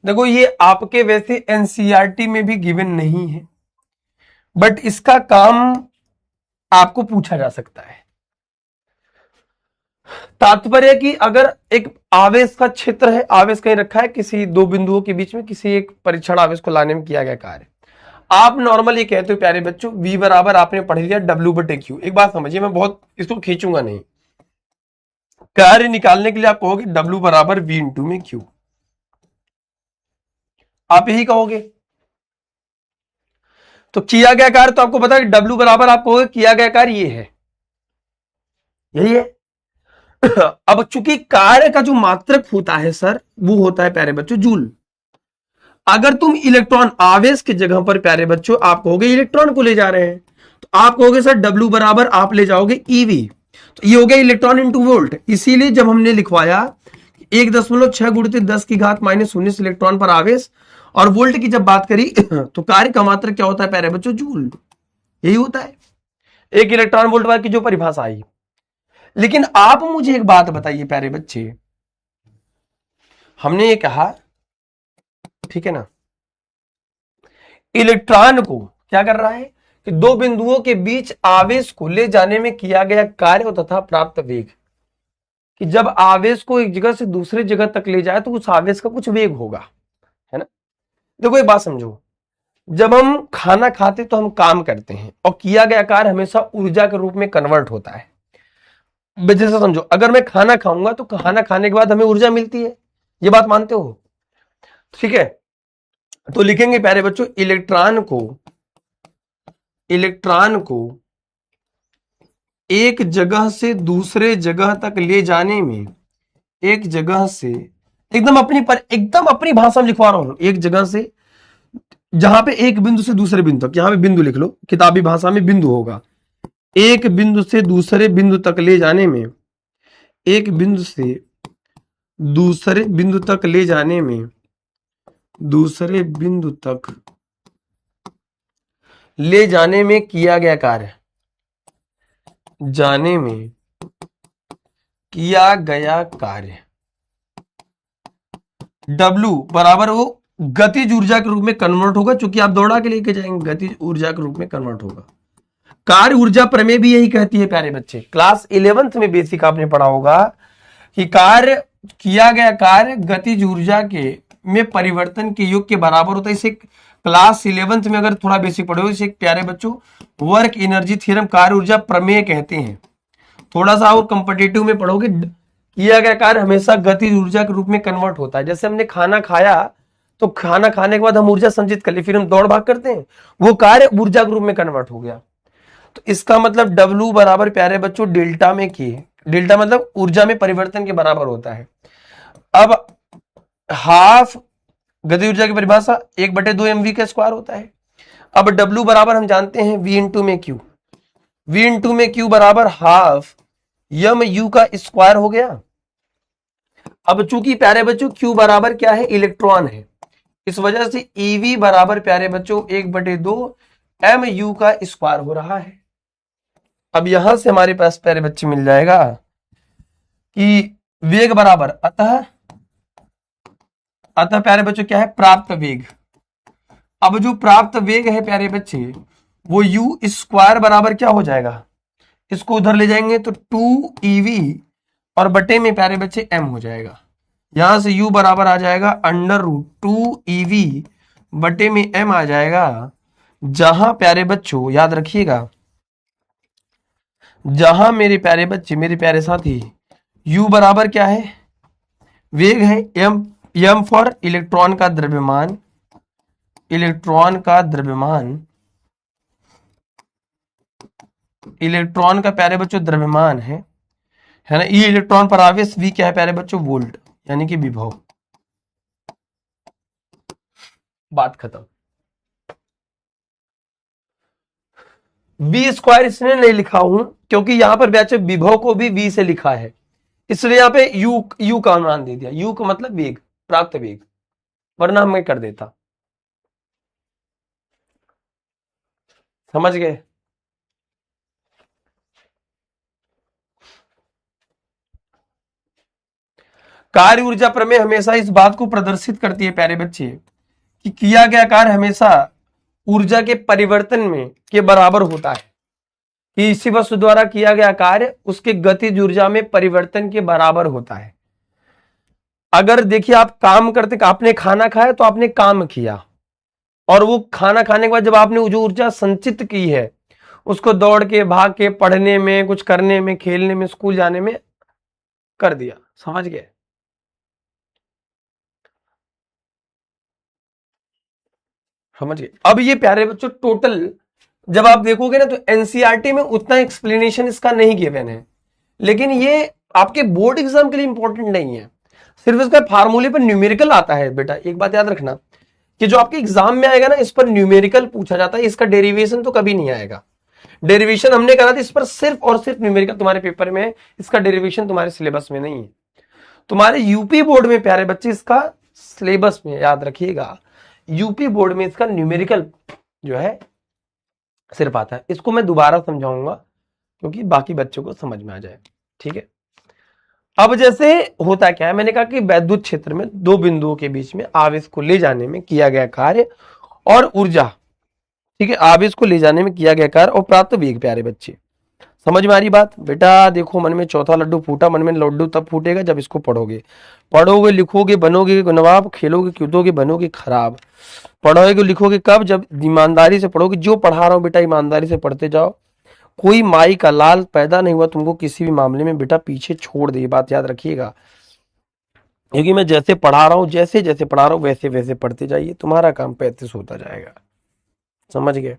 देखो ये आपके वैसे एनसीईआरटी में भी गिवन नहीं है, बट इसका काम आपको पूछा जा सकता है। तात्पर्य कि अगर एक आवेश का क्षेत्र है, आवेश कहीं रखा है किसी दो बिंदुओं के बीच में, किसी एक परीक्षण आवेश को लाने में किया गया कार्य, आप नॉर्मल ये कहते हो प्यारे बच्चों, V बराबर आपने पढ़ लिया W/Q। एक बात समझिए, मैं बहुत इसको खींचूंगा नहीं, कार्य निकालने के लिए आप कहोगे W बराबर V इंटू में Q, आप यही कहोगे। तो किया गया कार्य तो आपको पता है W बराबर आप कहोगे किया गया कार्य ये है, यही है। अब चूंकि कार्य का जो मात्रक होता है सर, वो होता है प्यारे बच्चों जूल। अगर तुम इलेक्ट्रॉन आवेश की जगह पर प्यारे बच्चों आप कहोगे इलेक्ट्रॉन को ले जा रहे हैं, तो आप कहोगे सर W बराबर आप ले जाओगे ईवी, तो ये हो गया इलेक्ट्रॉन इंटू वोल्ट। इसीलिए जब हमने लिखवाया 1.6 गुणित 10 की घात -19 इलेक्ट्रॉन पर आवेश, और वोल्ट की जब बात करी तो कार्य का मात्रक क्या होता है प्यारे बच्चों, जूल। यही होता है एक इलेक्ट्रॉन वोल्ट की जो परिभाषा आई। लेकिन आप मुझे एक बात बताइए प्यारे बच्चे, हमने ये कहा ठीक है ना, इलेक्ट्रॉन को क्या कर रहा है कि दो बिंदुओं के बीच आवेश को ले जाने में किया गया कार्य तथा प्राप्त वेग, कि जब आवेश को एक जगह से दूसरी जगह तक ले जाए तो उस आवेश का कुछ वेग होगा, है ना। देखो एक बात समझो, जब हम खाना खाते तो हम काम करते हैं और किया गया कार्य हमेशा ऊर्जा के रूप में कन्वर्ट होता है। जैसे समझो, अगर मैं खाना खाऊंगा तो खाना खाने के बाद हमें ऊर्जा मिलती है, ये बात मानते हो, ठीक है। तो लिखेंगे प्यारे बच्चों इलेक्ट्रॉन को एक जगह से दूसरे जगह तक ले जाने में, एक जगह से एकदम अपनी भाषा में लिखवा रहा हूं, एक जगह से जहां पे एक बिंदु से दूसरे बिंदु तक, यहां पे बिंदु लिख लो, किताबी भाषा में बिंदु होगा, एक बिंदु से दूसरे बिंदु तक ले जाने में, एक बिंदु से दूसरे बिंदु तक ले जाने में, दूसरे बिंदु तक ले जाने में किया गया कार्य, जाने में किया गया कार्य W बराबर वो गतिज ऊर्जा के रूप में कन्वर्ट होगा, चूंकि आप दौड़ा के लेके जाएंगे, गतिज ऊर्जा के रूप में कन्वर्ट होगा। कार्य ऊर्जा प्रमेय भी यही कहती है प्यारे बच्चे, क्लास 11th में बेसिक आपने पढ़ा होगा कि कार्य किया गया कार्य गतिज ऊर्जा के में परिवर्तन के योग के बराबर होता है। इसे क्लास 11th में अगर थोड़ा बेसिक पढ़ोगे, इसे प्यारे बच्चों वर्क एनर्जी थ्योरम कार्य ऊर्जा प्रमेय कहते हैं। थोड़ा सा और कंपटीटिव में पढ़ोगे, किया गया कार्य हमेशा गतिज ऊर्जा के रूप में कन्वर्ट होता है। जैसे हमने खाना खाया तो खाना खाने के बाद हम ऊर्जा संचित कर ली, फिर हम दौड़ भाग करते हैं, वो कार्य ऊर्जा के रूप में कन्वर्ट हो गया। तो इसका मतलब W बराबर प्यारे बच्चों डेल्टा में किए, डेल्टा मतलब ऊर्जा में परिवर्तन के बराबर होता है। अब हाफ गति ऊर्जा की परिभाषा 1/2 mv का स्क्वायर होता है। अब W बराबर हम जानते हैं V इंटू में Q, V इंटू में Q बराबर हाफ mu का स्क्वायर हो गया। अब चूंकि प्यारे बच्चों Q बराबर क्या है, इलेक्ट्रॉन है, इस वजह से EV बराबर प्यारे बच्चों 1/2 mu का स्क्वायर हो रहा है। अब यहां से हमारे पास प्यारे बच्चे मिल जाएगा कि वेग बराबर अतः प्यारे बच्चों क्या है, प्राप्त वेग। अब जो प्राप्त वेग है प्यारे बच्चे वो u स्क्वायर बराबर क्या हो जाएगा, इसको उधर ले जाएंगे तो 2ev और बटे में प्यारे बच्चे m हो जाएगा। यहां से u बराबर आ जाएगा √2ev बटे में m आ जाएगा। जहां प्यारे बच्चों याद रखिएगा, जहां मेरे प्यारे बच्चे मेरे प्यारे साथी u बराबर क्या है, वेग है, m फॉर इलेक्ट्रॉन का द्रव्यमान, इलेक्ट्रॉन का द्रव्यमान, इलेक्ट्रॉन का प्यारे बच्चों द्रव्यमान है ना। ये इलेक्ट्रॉन पर आवेश v क्या है प्यारे बच्चों, वोल्ट, यानी कि विभव। बात खत्म। v स्क्वायर इसलिए नहीं लिखा हूं क्योंकि यहां पर बच्चे विभव को भी v से लिखा है, इसलिए यहां पे u का मान दे दिया। u का मतलब वेग, प्राप्त वेग, वरना मैं कर देता। समझ गए। कार्य ऊर्जा प्रमेय हमेशा इस बात को प्रदर्शित करती है प्यारे बच्चे कि किया गया कार्य हमेशा ऊर्जा के परिवर्तन में के बराबर होता है, कि इसी वस्तु द्वारा किया गया कार्य उसके गतिज ऊर्जा में परिवर्तन के बराबर होता है। अगर देखिए आप काम करते, आपने खाना खाया तो आपने काम किया, और वो खाना खाने के बाद जब आपने जो ऊर्जा संचित की है उसको दौड़ के, भाग के, पढ़ने में, कुछ करने में, खेलने में, स्कूल जाने में कर दिया। समझ गए। समझ गए। अब ये प्यारे बच्चों टोटल जब आप देखोगे ना तो एनसीईआरटी में उतना एक्सप्लेनेशन इसका नहीं गिवन है, लेकिन ये आपके बोर्ड एग्जाम के लिए इंपॉर्टेंट नहीं है, सिर्फ इसका फार्मूले पर न्यूमेरिकल आता है बेटा। एक बात याद रखना कि जो आपके एग्जाम में आएगा ना, इस पर न्यूमेरिकल पूछा जाता है, इसका डेरिवेशन तो कभी नहीं आएगा। डेरिवेशन हमने करा था, इस पर सिर्फ और सिर्फ न्यूमेरिकल तुम्हारे पेपर में है, इसका डेरिवेशन तुम्हारे सिलेबस में नहीं है। तुम्हारे यूपी बोर्ड में प्यारे बच्चे इसका सिलेबस में याद रखिएगा, यूपी बोर्ड में इसका न्यूमेरिकल जो है सिर्फ आता है। इसको मैं दोबारा समझाऊंगा क्योंकि बाकी बच्चों को समझ में आ जाए, ठीक है। अब जैसे होता क्या है, मैंने कहा कि वैद्युत क्षेत्र में दो बिंदुओं के बीच में आवेश को ले जाने में किया गया कार्य और ऊर्जा, ठीक है, आवेश को ले जाने में किया गया कार्य और प्राप्त वेग। प्यारे बच्चे समझ में आ रही बात? बेटा देखो, मन में चौथा लड्डू फूटा, मन में लड्डू तब फूटेगा जब इसको पढ़ोगे। पढ़ोगे, लिखोगे, बनोगे नवाब, खेलोगे, कूदोगे, बनोगे खराब। पढ़ोगे, लिखोगे कब? जब ईमानदारी से पढ़ोगे। जो पढ़ा रहा हूं बेटा, ईमानदारी से पढ़ते जाओ। कोई माई का लाल पैदा नहीं हुआ तुमको किसी भी मामले में बेटा पीछे छोड़ दे, ये बात याद रखिएगा। क्योंकि मैं जैसे पढ़ा रहा हूं, जैसे जैसे पढ़ा रहा हूं वैसे वैसे पढ़ते जाइए, तुम्हारा काम 35 होता जाएगा। समझ गए?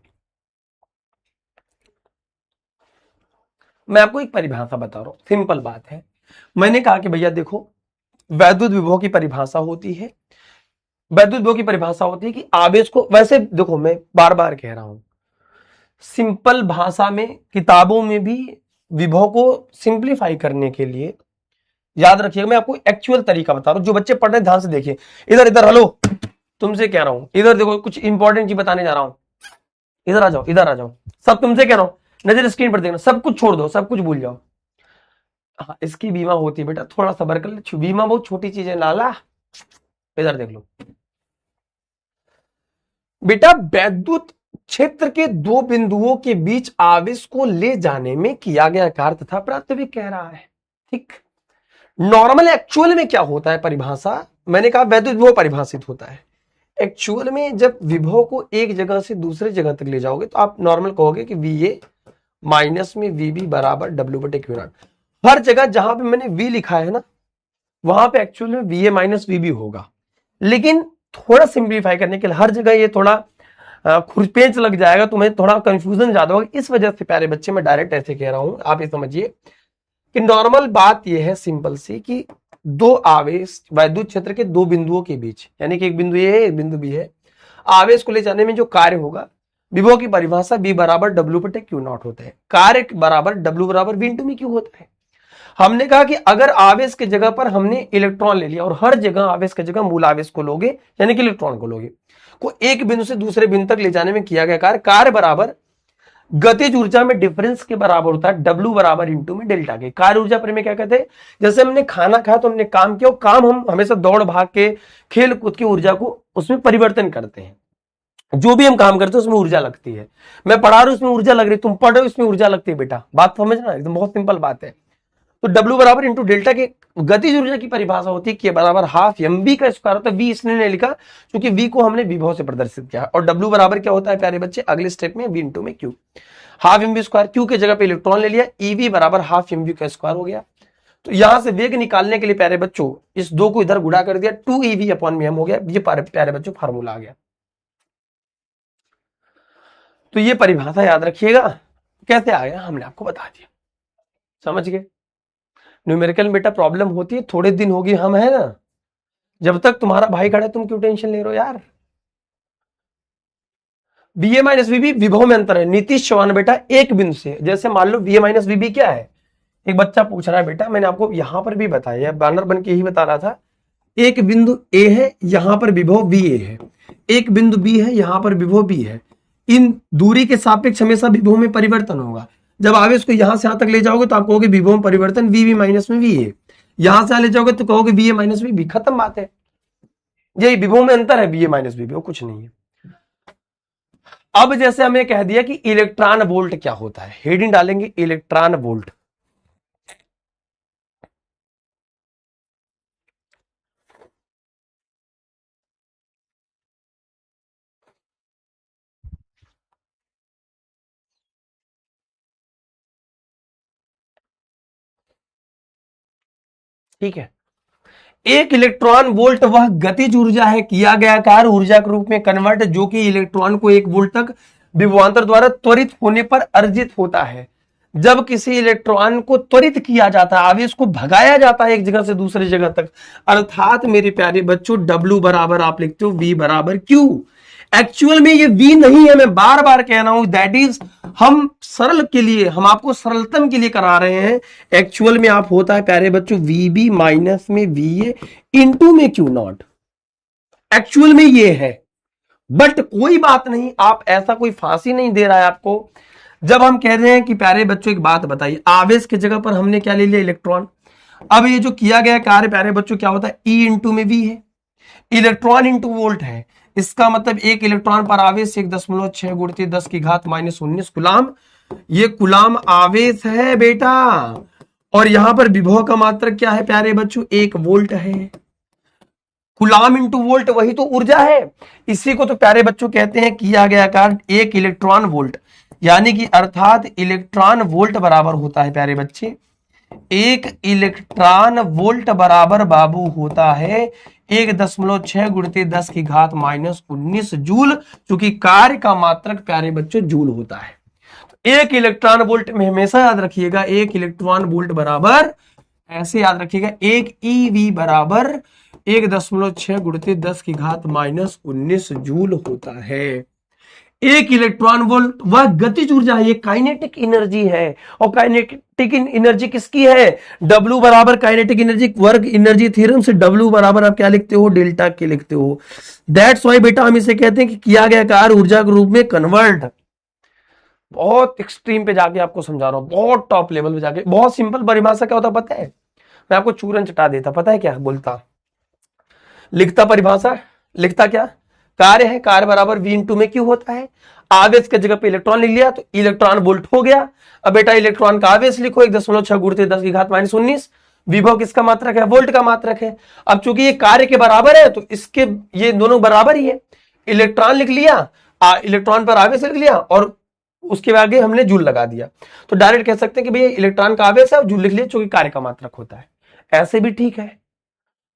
मैं आपको एक परिभाषा बता रहा हूं, सिंपल बात है। मैंने कहा कि भैया देखो, वैद्युत विभव की परिभाषा होती है, वैद्युत विभव की परिभाषा होती है कि आवेश को, वैसे देखो मैं बार बार कह रहा हूं, सिंपल भाषा में किताबों में भी विभव को सिंप्लीफाई करने के लिए याद रखिएगा, मैं आपको एक्चुअल तरीका बता रहा हूं। जो बच्चे पढ़ रहे हैं ध्यान से देखिए, इधर इधर, हेलो तुमसे कह रहा हूं, इधर देखो, कुछ इंपॉर्टेंट चीज बताने जा रहा हूं। इधर आ जाओ, इधर आ जाओ, सब तुमसे कह रहा हूं, नजर स्क्रीन पर देखना, सब कुछ छोड़ दो, सब कुछ भूल जाओ। हाँ, इसकी बीमा होती है बेटा, थोड़ा सबर कर ले, बीमा बहुत छोटी चीज है लाला। इधर देख लो बेटा, वैद्युत क्षेत्र के दो बिंदुओं के बीच आवेश को ले जाने में किया गया कार्य तथा प्राप्त वेग कह रहा है, ठीक। नॉर्मल एक्चुअल में क्या होता है परिभाषा, मैंने कहा वैद्युत विभव परिभाषित होता है। एक्चुअल में जब विभव को एक जगह से दूसरे जगह तक ले जाओगे तो आप नॉर्मल कहोगे कि वीए माइनस में वीबी बराबर डब्ल्यू बटे क्यू नॉट। हर जगह जहां पे मैंने वी लिखा है ना, वहां पे एक्चुअल में वीए माइनस वीबी होगा, लेकिन थोड़ा सिंप्लीफाई करने के लिए हर जगह ये थोड़ा खुरपेच लग जाएगा, तुम्हें थोड़ा कंफ्यूजन ज्यादा होगा। इस वजह से प्यारे बच्चे मैं डायरेक्ट ऐसे कह रहा हूं, आप ये समझिए कि नॉर्मल बात यह है सिंपल सी कि दो आवेश वैद्युत क्षेत्र के दो बिंदुओं के बीच, यानी कि एक बिंदु ए है एक बिंदु बी है, आवेश को ले जाने में जो कार्य होगा, विभव की परिभाषा बी बराबर डब्ल्यू बटे क्यू नॉट होता है, कार्य बराबर डब्ल्यू बराबर वी इंटू में क्यू होता है। हमने कहा कि अगर आवेश की जगह पर हमने इलेक्ट्रॉन ले लिया और हर जगह आवेश की जगह मूल आवेश को लोगे, यानी कि इलेक्ट्रॉन को लोगे, को एक बिंदु से दूसरे बिंदु तक ले जाने में किया गया कार्य, कार्य बराबर गतिज ऊर्जा में डिफरेंस के बराबर होता है, डब्ल्यू बराबर इंटू में डेल्टा के। कार्य ऊर्जा पर में क्या कहते हैं, जैसे हमने खाना खाया तो हमने काम किया, काम हम हमेशा दौड़ भाग के खेल कूद की ऊर्जा को उसमें परिवर्तन करते हैं। जो भी हम काम करते हैं उसमें ऊर्जा लगती है। मैं पढ़ा रहा हूं उसमें ऊर्जा लग रही, तुम पढ़ रहे हो उसमें ऊर्जा लगती है बेटा, बात समझना, एकदम बहुत सिंपल बात है। तो डब्ल्यू बराबर इंटू डेल्टा के गतिज ऊर्जा की परिभाषा होती है कि बराबर हाफ एम बी का स्क्वायर होता है। वी इसने नहीं लिखा क्योंकि वी को हमने विभव से प्रदर्शित किया, और डब्ल्यू बराबर क्या होता है प्यारे बच्चे, अगले स्टेप में वी इंटू में Q, half M B square, Q की जगह पे इलेक्ट्रॉन ले लिया, ईवी बराबर हाफ एम बी का स्क्वायर हो गया। तो यहां से वेग निकालने के लिए प्यारे बच्चों इस दो को इधर गुणा कर दिया, 2 ईवी अपॉन में एम हो गया, ये प्यारे बच्चों फार्मूला आ गया। तो ये परिभाषा याद रखिएगा, कैसे आ गया हमने आपको बता दिया, समझ गए। न्यूमेरिकल बेटा प्रॉब्लम होती है, थोड़े दिन होगी हम है ना, जब तक तुम्हारा भाई खड़ा है तुम क्यों टेंशन ले रहे हो यार। वीए माइनस वीबी विभव में अंतर है, नीतीश चौहान बेटा एक बिंदु से, जैसे मान लो वीए माइनस वीबी क्या है, एक बच्चा पूछ रहा है बेटा, मैंने आपको यहां पर भी बताया, बैनर बन के ही बता रहा था, एक बिंदु ए है, यहां पर विभव वी ए है, एक बिंदु बी है, यहां पर विभव बी है, इन दूरी के सापेक्ष हमेशा विभव में परिवर्तन होगा। जब आवेश को यहां से यहां तक ले जाओगे तो आप कहोगे विभव में परिवर्तन, वी माइनस में वी ए, यहां से ले जाओगे तो कहोगे V A minus V B, खत्म बात है। यही विभव में अंतर है, V A minus V B, कुछ नहीं है। अब जैसे हमें कह दिया कि इलेक्ट्रॉन वोल्ट क्या होता है, हेडिंग डालेंगे इलेक्ट्रॉन वोल्ट। ठीक है, एक इलेक्ट्रॉन वोल्ट वह गतिज ऊर्जा है, किया गया कार्य ऊर्जा के रूप में कन्वर्ट, जो कि इलेक्ट्रॉन को 1 वोल्ट तक विभवांतर द्वारा त्वरित होने पर अर्जित होता है। जब किसी इलेक्ट्रॉन को त्वरित किया जाता है, आवेश को भगाया जाता है एक जगह से दूसरी जगह तक, अर्थात मेरे प्यारे बच्चों W बराबर आप लिखते हो V बराबर Q। एक्चुअल में ये V नहीं है, मैं बार बार कह रहा हूं, दैट इज हम सरल के लिए, हम आपको सरलतम के लिए करा रहे हैं। एक्चुअल में आप होता है प्यारे बच्चों VB माइनस में VA इंटू में Q नॉट, एक्चुअल में ये है। बट कोई बात नहीं, आप ऐसा कोई फांसी नहीं दे रहा है आपको। जब हम कह रहे हैं कि प्यारे बच्चों एक बात बताइए, आवेश की जगह पर हमने क्या ले लिया, इलेक्ट्रॉन। अब ये जो किया गया कार्य प्यारे बच्चों क्या होता है, E इंटू में V है, इलेक्ट्रॉन इंटू वोल्ट है। इसका मतलब एक इलेक्ट्रॉन पर आवेश 1.6 गुणित 10 की घात -19 कुलाम, ये कुलाम आवेश है बेटा। और यहां पर विभव का मात्रक क्या है प्यारे बच्चों, 1 वोल्ट है। कुलाम इंटू वोल्ट वही तो ऊर्जा है। इसी को तो प्यारे बच्चों कहते हैं किया गया कार्य 1 इलेक्ट्रॉन वोल्ट, यानी कि अर्थात इलेक्ट्रॉन वोल्ट बराबर होता है प्यारे बच्चे, 1 इलेक्ट्रॉन वोल्ट बराबर बाबू होता है 1.6 गुणित 10 की घात -19 जूल, क्योंकि कार्य का मात्रक प्यारे बच्चों जूल होता है। तो 1 इलेक्ट्रॉन वोल्ट में हमेशा याद रखिएगा, 1 इलेक्ट्रॉन वोल्ट बराबर, ऐसे याद रखिएगा, 1 ईवी बराबर 1.6 गुणित 10 की घात -19 जूल होता है। एक इलेक्ट्रॉन वोल्ट वह गतिज ऊर्जा है, ये काइनेटिक एनर्जी है। और काइनेटिक एनर्जी किसकी है, W बराबर kinetic energy, work energy theorem से W बराबर आप क्या लिखते हो, डेल्टा के लिखते हो। दैट्स वाई बेटा हम इसे कहते हैं कि किया गया कार्य ऊर्जा के रूप में कन्वर्ट। बहुत एक्सट्रीम पे जाके आपको समझा रहा हूं, बहुत टॉप लेवल पे जाके। बहुत सिंपल परिभाषा क्या होता पता है, मैं आपको चूरन चटा देता, पता है क्या बोलता, लिखता परिभाषा, लिखता क्या, कार्य है, कार्य बराबर V इंटू में Q होता है। आवेश के जगह पे इलेक्ट्रॉन लिख लिया तो इलेक्ट्रॉन वोल्ट हो गया। अब बेटा इलेक्ट्रॉन का आवेश लिखो 1.6 गुणित 10 की घात -19, विभव किसका मात्रक है, वोल्ट का मात्रक है। अब चूंकि ये कार्य के बराबर है तो इसके ये दोनों बराबर ही है, इलेक्ट्रॉन लिख लिया, इलेक्ट्रॉन पर आवेश लिख लिया और उसके आगे हमने जूल लगा दिया। तो डायरेक्ट कह सकते हैं कि भैया इलेक्ट्रॉन का आवेश है और जूल लिख लिया, चूंकि कार्य का मात्रक होता है। ऐसे भी ठीक है,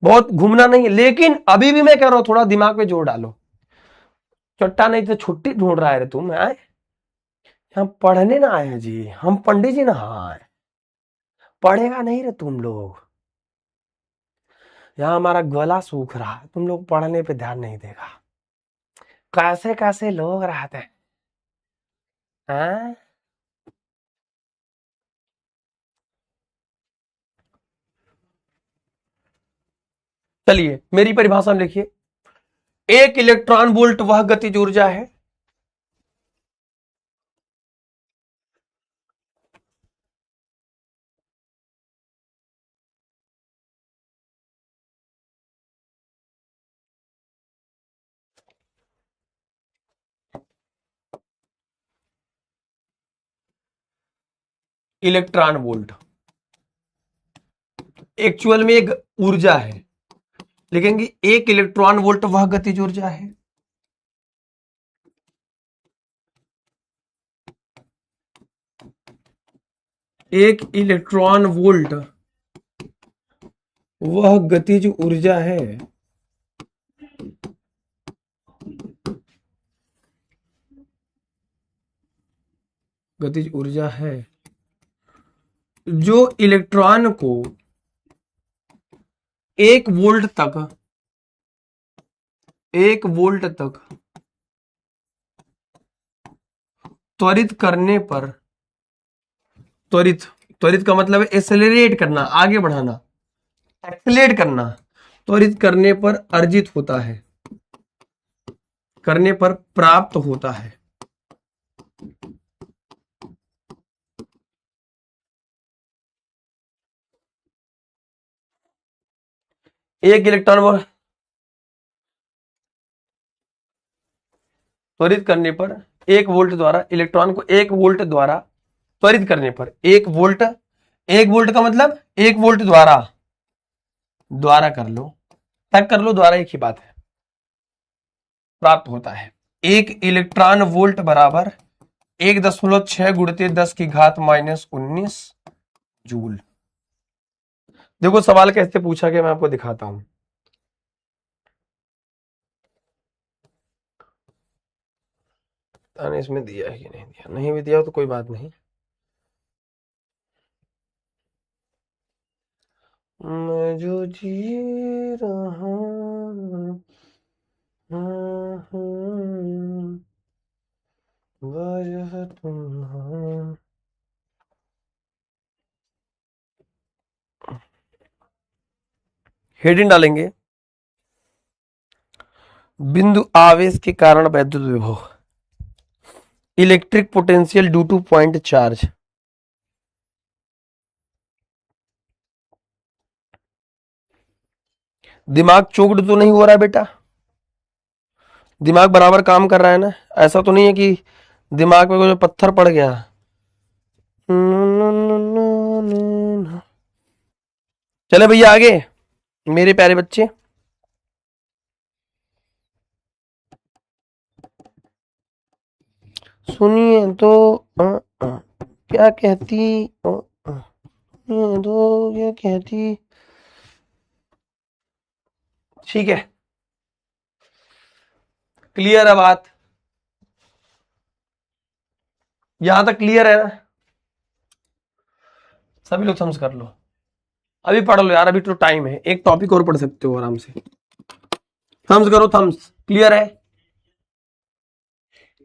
बहुत घूमना नहीं है। लेकिन अभी भी मैं कह रहा हूं थोड़ा दिमाग पे जोर डालो, चट्टा नहीं तो छुट्टी ढूंढ रहा है रे तुम, आए हम पढ़ने ना आए हैं जी, हम पंडित जी ना आए, पढ़ेगा नहीं रे तुम लोग। यहाँ हमारा गला सूख रहा है, तुम लोग पढ़ने पे ध्यान नहीं देगा। कैसे कैसे लोग रहते हैं। चलिए मेरी परिभाषा में लिखिए, एक इलेक्ट्रॉन वोल्ट वह गतिज ऊर्जा है इलेक्ट्रॉन वोल्ट, एक्चुअल में एक ऊर्जा है, लिखेंगे एक इलेक्ट्रॉन वोल्ट वह गतिज ऊर्जा है। एक इलेक्ट्रॉन वोल्ट वह गतिज ऊर्जा है गतिज ऊर्जा है जो इलेक्ट्रॉन को 1 वोल्ट तक त्वरित करने पर, त्वरित, त्वरित का मतलब है एक्सेलरेट करना, आगे बढ़ाना, एक्सेलरेट करना, त्वरित करने पर अर्जित होता है, करने पर प्राप्त होता है। एक इलेक्ट्रॉन त्वरित करने पर 1 वोल्ट द्वारा, इलेक्ट्रॉन को 1 वोल्ट द्वारा त्वरित करने पर, 1 वोल्ट, 1 वोल्ट का मतलब 1 वोल्ट द्वारा, द्वारा कर लो, तक कर लो, द्वारा एक ही बात है, प्राप्त होता है। एक इलेक्ट्रॉन वोल्ट बराबर 1.6 गुणित 10 की घात -19 जूल। देखो सवाल कैसे पूछा गया मैं आपको दिखाता हूं। इसमें दिया है कि नहीं दिया, नहीं भी दिया तो कोई बात नहीं। जो जी रहा हूँ, वजह तुम हो। हेडिंग डालेंगे, बिंदु आवेश के कारण वैद्युत विभव, electric potential due two point charge. दिमाग चोक्ड तो नहीं हो रहा है बेटा? दिमाग बराबर काम कर रहा है ना? ऐसा तो नहीं है कि दिमाग पे कोई पत्थर पड़ गया। चले भैया आगे, मेरे प्यारे बच्चे। सुनिए तो क्या कहती, सुनिए तो क्या कहती। ठीक है, क्लियर है बात? यहां तक क्लियर है ना? सभी लोग थम्स कर लो, अभी पढ़ लो यार, अभी तो टाइम है, एक टॉपिक और पढ़ सकते हो आराम से। थम्स करो, थम्स। क्लियर है?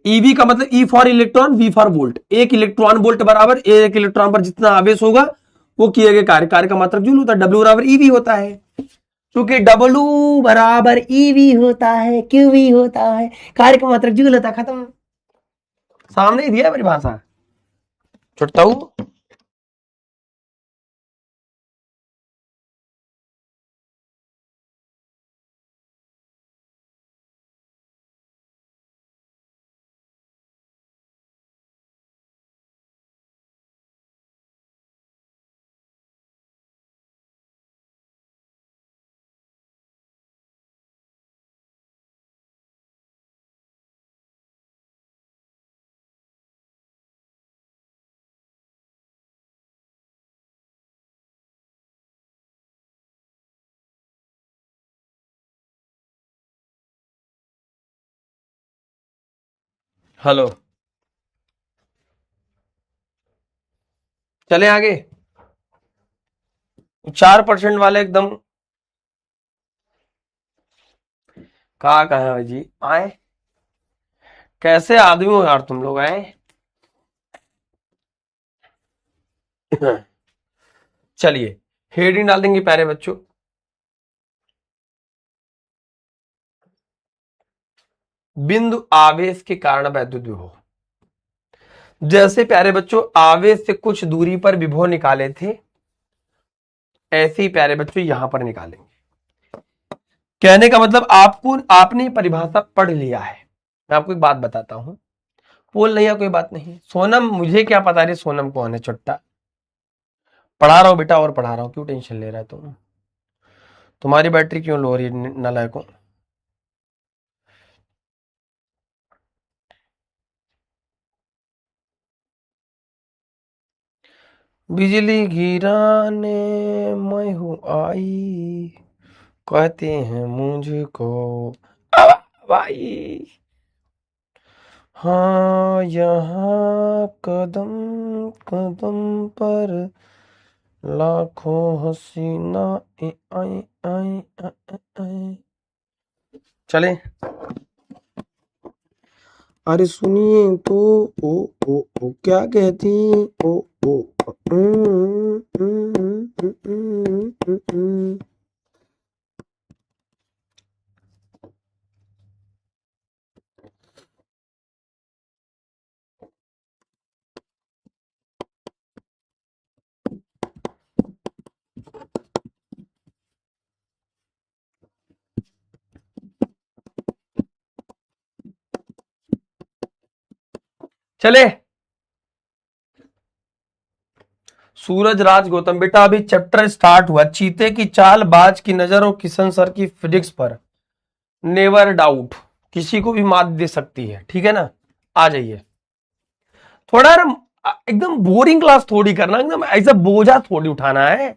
ईवी का मतलब E for electron, V for volt. एक इलेक्ट्रॉन वोल्ट बराबर एक इलेक्ट्रॉन पर जितना आवेश होगा वो किए गए कार्य, कार्य का मात्रक जूल होता है। डब्ल्यू बराबर ईवी होता है, क्योंकि डब्ल्यू बराबर ईवी होता है, क्यूवी होता है, कार्य का मात्रक जूल होता है। खत्म, सामने ही दिया मेरी भाषा। छुट्टा हूं। हेलो, चले आगे। 4% वाले एकदम कहा है भाई जी आए? कैसे आदमी हो यार तुम लोग आए? चलिए हेडिंग डाल देंगे प्यारे बच्चों, बिंदु आवेश के कारण वैद्युत विभव। जैसे प्यारे बच्चों आवेश से कुछ दूरी पर विभव निकाले थे, ऐसे ही प्यारे बच्चों यहां पर निकालेंगे। कहने का मतलब आपको, आपने परिभाषा पढ़ लिया है। मैं आपको एक बात बताता हूं, पोल नहीं है कोई बात नहीं। सोनम, मुझे क्या पता नहीं सोनम कौन है, चुट्टा। पढ़ा रहा हूं बेटा और पढ़ा रहा हूं, क्यों टेंशन ले रहा है तुम? तुम्हारी बैटरी क्यों लो रही है नालायकों? बिजली गिराने मैं हूं आई, कहते हैं मुझको भाई। हाँ यहाँ कदम कदम पर लाखों हसीना आई आई आई। चले, अरे सुनिए तो ओ क्या कहती, ओ चले। सूरज राज गौतम, बेटा अभी चैप्टर स्टार्ट हुआ। चीते की चाल, बाज की नजर और किशन सर की फिजिक्स पर नेवर डाउट, किसी को भी मात दे सकती है, ठीक है ना? आ जाइए। थोड़ा ना एकदम बोरिंग क्लास थोड़ी करना, एकदम ऐसा बोझा थोड़ी उठाना है।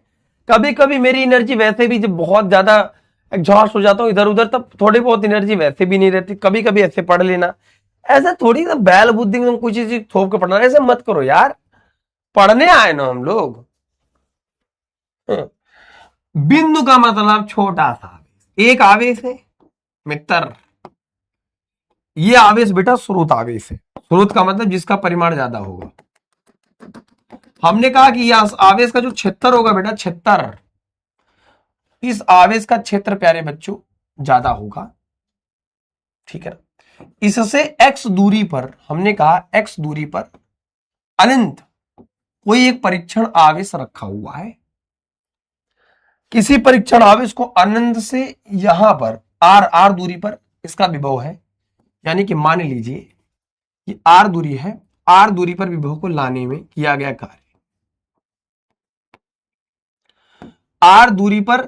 कभी कभी मेरी एनर्जी वैसे भी जब बहुत ज्यादा एग्जॉस्ट हो जाता हूँ इधर उधर, तब थोड़ी बहुत एनर्जी वैसे भी नहीं रहती, कभी कभी ऐसे पढ़ लेना। ऐसा थोड़ी ना बैल बुद्धि में कोई चीज थोप के पढ़ना, ऐसे मत करो यार, पढ़ने आए ना हम लोग। बिंदु का मतलब छोटा सा आवेश। एक आवेश है मित्र, ये आवेश बेटा स्रोत आवेश है। स्रोत का मतलब जिसका परिमाण ज्यादा होगा। हमने कहा कि यह आवेश का जो क्षेत्र होगा बेटा, क्षेत्र, इस आवेश का क्षेत्र प्यारे बच्चों ज्यादा होगा, ठीक है ना। इससे x दूरी पर, हमने कहा x दूरी पर अनंत कोई एक परीक्षण आवेश रखा हुआ है। किसी परीक्षण आवेश को अनंत से यहां पर r दूरी पर इसका विभव है, यानी कि मान लीजिए कि r दूरी है, r दूरी पर विभव को लाने में किया गया कार्य, r दूरी पर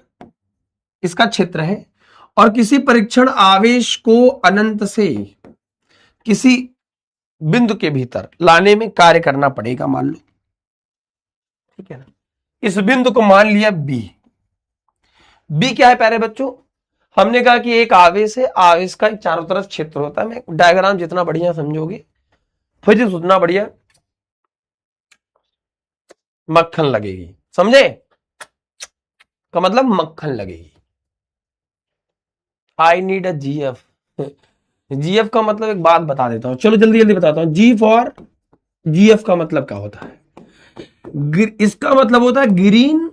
इसका क्षेत्र है, और किसी परीक्षण आवेश को अनंत से किसी बिंदु के भीतर लाने में कार्य करना पड़ेगा, मान लो, ठीक है ना। इस बिंदु को मान लिया B। B क्या है प्यारे बच्चों? हमने कहा कि एक आवेश है, आवेश का चारों तरफ क्षेत्र होता है। मैं डायग्राम जितना बढ़िया समझोगे फिजिक्स उतना बढ़िया मक्खन लगेगी, समझे? का मतलब मक्खन लगेगी। I need a GF। GF का मतलब एक बात बता देता हूं, चलो जल्दी जल्दी बताता हूं। G फॉर GF का मतलब क्या होता है? इसका मतलब होता है ग्रीन,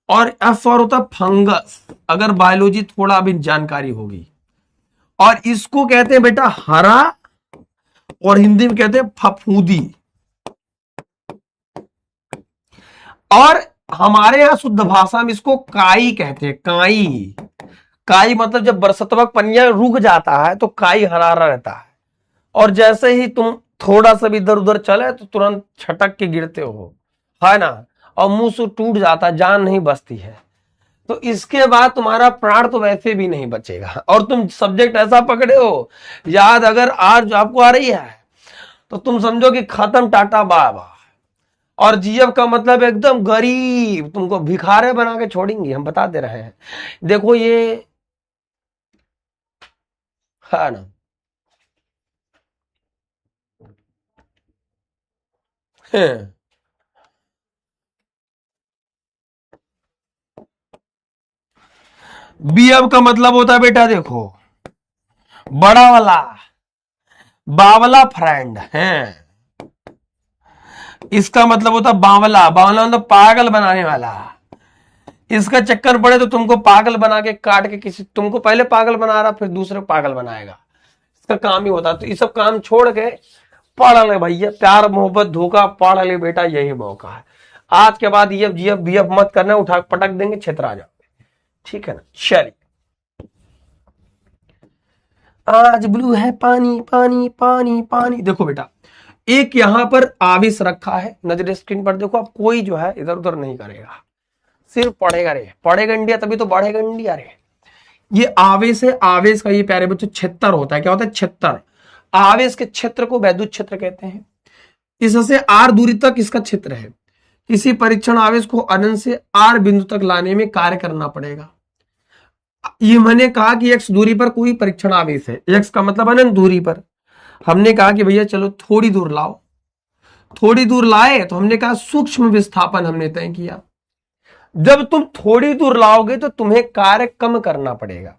और F फॉर होता है फंगस, अगर बायोलॉजी थोड़ा भी जानकारी होगी। और इसको कहते हैं बेटा हरा, और हिंदी में कहते हैं फफूंदी। और हमारे यहां शुद्ध भाषा में इसको काई कहते हैं, काई। काई मतलब जब बरसतवक पनिया रुक जाता है तो काई हरारा रहता है, और जैसे ही तुम थोड़ा सा भी इधर उधर चले तो तुरंत छटक के गिरते हो, है ना, और मुंह से टूट जाता, जान नहीं बचती है। तो इसके बाद तुम्हारा प्राण तो वैसे भी नहीं बचेगा, और तुम सब्जेक्ट ऐसा पकड़े हो याद, अगर आज आपको आ रही है तो तुम समझो कि खत्म, टाटा बाबा। और जीएफ का मतलब एकदम गरीब, तुमको भिखारे बना के छोड़ेंगे, हम बता दे रहे हैं। देखो ये है ना, बीएफ का मतलब होता है बेटा, देखो बड़ा वाला बावला फ्रेंड है। इसका मतलब होता है बावला, बावला मतलब पागल बनाने वाला। इसका चक्कर पड़े तो तुमको पागल बना के काट के, किसी तुमको पहले पागल बना रहा फिर दूसरे को पागल बनाएगा, इसका काम ही होता है। तो ये सब काम छोड़ के पढ़ ले भैया, प्यार मोहब्बत धोखा पढ़ ले बेटा, यही मौका है। आज के बाद ये जीएफ बीएफ मत करना, उठा पटक देंगे, क्षेत्र आ जाओगे, ठीक है ना। चलिए, आज ब्लू है पानी पानी पानी पानी। देखो बेटा, एक यहां पर आवेश रखा है, नजर स्क्रीन पर देखो। अब कोई जो है इधर उधर नहीं करेगा, सिर्फ पढ़ेगा रे, पढ़ेगा इंडिया तभी तो बढ़ेगा इंडिया रे। ये आवेश है, आवेश का ये प्यारे बच्चों क्षेत्र होता है। क्या होता है? क्षेत्र। आवेश के क्षेत्र को वैद्युत क्षेत्र कहते हैं। इससे r दूरी तक इसका क्षेत्र है। किसी परीक्षण आवेश को अनंत से r बिंदु तक लाने में कार्य करना पड़ेगा। ये मैंने कहा कि x दूरी पर कोई परीक्षण आवेश है, x का मतलब अनंत दूरी पर। हमने कहा कि भैया चलो थोड़ी दूर लाओ, थोड़ी दूर लाए तो हमने कहा सूक्ष्म विस्थापन हमने तय किया। जब तुम थोड़ी दूर लाओगे तो तुम्हें कार्य कम करना पड़ेगा,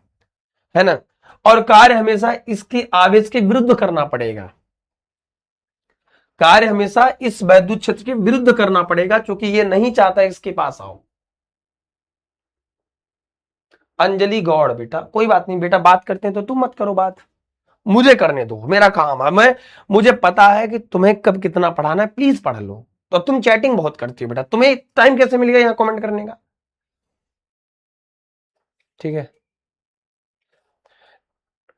है ना, और कार्य हमेशा इसके आवेश के विरुद्ध करना पड़ेगा। कार्य हमेशा इस वैद्युत क्षेत्र के विरुद्ध करना पड़ेगा, क्योंकि ये नहीं चाहता इसके पास आओ। अंजलि गौड़ बेटा, कोई बात नहीं बेटा, बात करते हैं तो तुम मत करो बात, मुझे करने दो, मेरा काम है। मुझे पता है कि तुम्हें कब कितना पढ़ाना है, प्लीज पढ़ लो। तो तुम चैटिंग बहुत करती हो बेटा, तुम्हें टाइम कैसे मिलेगा यहाँ कमेंट करने का? ठीक है,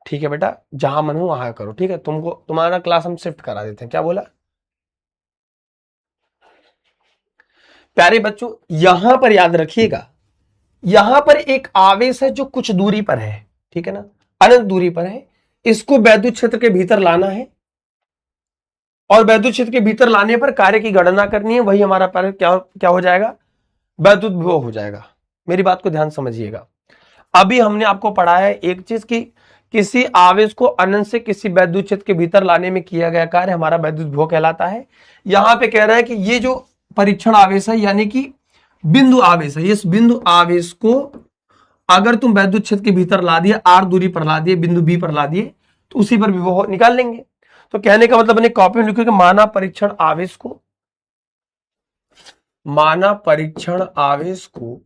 ठीक है बेटा, जहां मन हो वहां करो, ठीक है। तुमको तुम्हारा क्लास हम शिफ्ट करा देते हैं। क्या बोला प्यारे बच्चों? यहां पर याद रखिएगा, यहां पर एक आवेश है जो कुछ दूरी पर है, ठीक है ना, अनंत दूरी पर है। इसको वैद्युत क्षेत्र के भीतर लाना है, और वैद्युत क्षेत्र के भीतर लाने पर कार्य की गणना करनी है। वही हमारा कार्य क्या क्या हो जाएगा? वैद्युत विभव हो जाएगा। मेरी बात को ध्यान समझिएगा। अभी हमने आपको पढ़ाया है एक चीज की, किसी आवेश को अनंत से किसी वैद्युत क्षेत्र के भीतर लाने में किया गया कार्य हमारा वैद्युत विभव कहलाता है। यहां पे कह रहा है कि ये जो परीक्षण आवेश है, यानी कि बिंदु आवेश है। इस बिंदु आवेश को अगर तुम वैद्युत क्षेत्र के भीतर ला दिए, r दूरी पर ला दिए, बिंदु B पर ला दिए, तो उसी पर विभव निकाल लेंगे। तो कहने का मतलब मैंने कॉपी में लिखो कि माना परीक्षण आवेश को, माना परीक्षण आवेश को,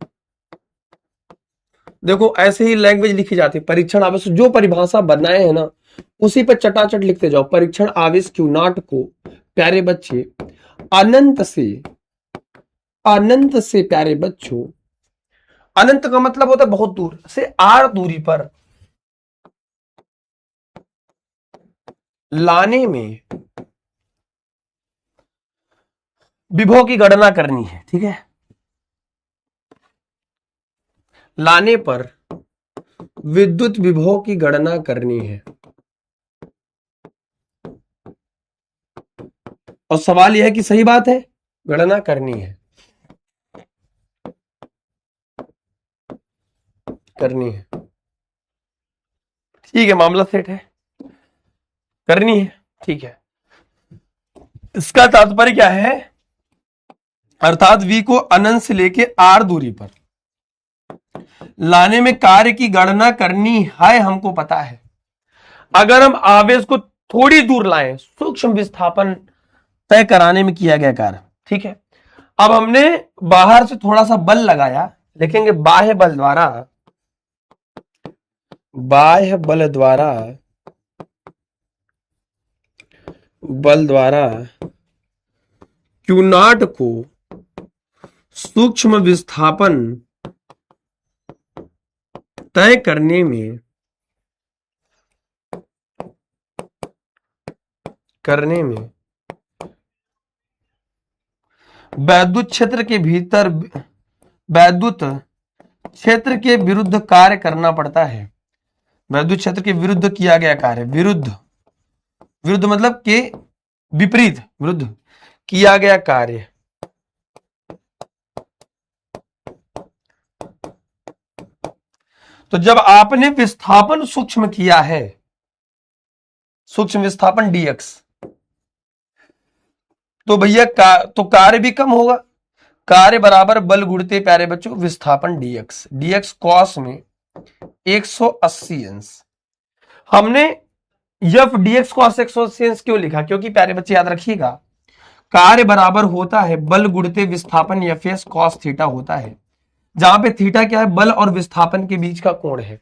देखो ऐसे ही लैंग्वेज लिखी जाती है। परीक्षण आवेश जो परिभाषा बनाए है ना उसी पर चटाचट लिखते जाओ। परीक्षण आवेश क्यू नॉट को प्यारे बच्चे अनंत से प्यारे बच्चों, अनंत का मतलब होता है बहुत दूर से, r दूरी पर लाने में विभव की गणना करनी है। ठीक है, लाने पर विद्युत विभव की गणना करनी है। और सवाल यह है कि सही बात है, गणना करनी है, करनी है। ठीक है, मामला सेट है, करनी है। ठीक है, इसका तात्पर्य क्या है, अर्थात v को अनंत से लेके r दूरी पर लाने में कार्य की गणना करनी है, हमको पता है। अगर हम आवेश को थोड़ी दूर लाएं, सूक्ष्म विस्थापन तय कराने में किया गया कार्य। ठीक है, अब हमने बाहर से थोड़ा सा बल लगाया, लिखेंगे बाह्य बल द्वारा, बाह्य बल द्वारा, बल द्वारा क्यू नॉट को सूक्ष्म विस्थापन तय करने में वैद्युत क्षेत्र के भीतर वैद्युत क्षेत्र के विरुद्ध कार्य करना पड़ता है। वैद्युत क्षेत्र के विरुद्ध किया गया कार्य, विरुद्ध मतलब के विपरीत, विरुद्ध किया गया कार्य तो जब आपने विस्थापन सूक्ष्म किया है, सूक्ष्म विस्थापन dx, तो भैया तो कार्य भी कम होगा। कार्य बराबर बल गुणते प्यारे बच्चों विस्थापन dx, dx कॉस में 180 अंश। हमने f dx कॉस 180 अंश क्यों लिखा, क्योंकि प्यारे बच्चे याद रखिएगा, कार्य बराबर होता है बल गुणते विस्थापन fs कॉस थीटा होता है, जहां पे थीटा क्या है, बल और विस्थापन के बीच का कोण है।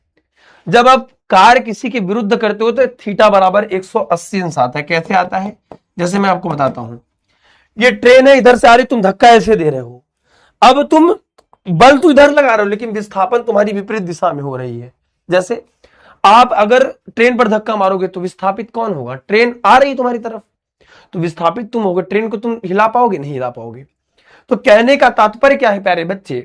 जब आप कार्य किसी के विरुद्ध करते हो तो थीटा बराबर 180 अंश आता है। कैसे आता है, जैसे मैं आपको बताता हूं, ये ट्रेन है, इधर से आ रही, तुम धक्का ऐसे दे रहे हो, अब तुम बल तो इधर लगा रहे हो लेकिन विस्थापन तुम्हारी विपरीत दिशा में हो रही है। जैसे आप अगर ट्रेन पर धक्का मारोगे तो विस्थापित कौन होगा, ट्रेन आ रही तुम्हारी तरफ, तो विस्थापित तुम होगे, ट्रेन को तुम हिला पाओगे, नहीं हिला पाओगे। तो कहने का तात्पर्य क्या है प्यारे बच्चे,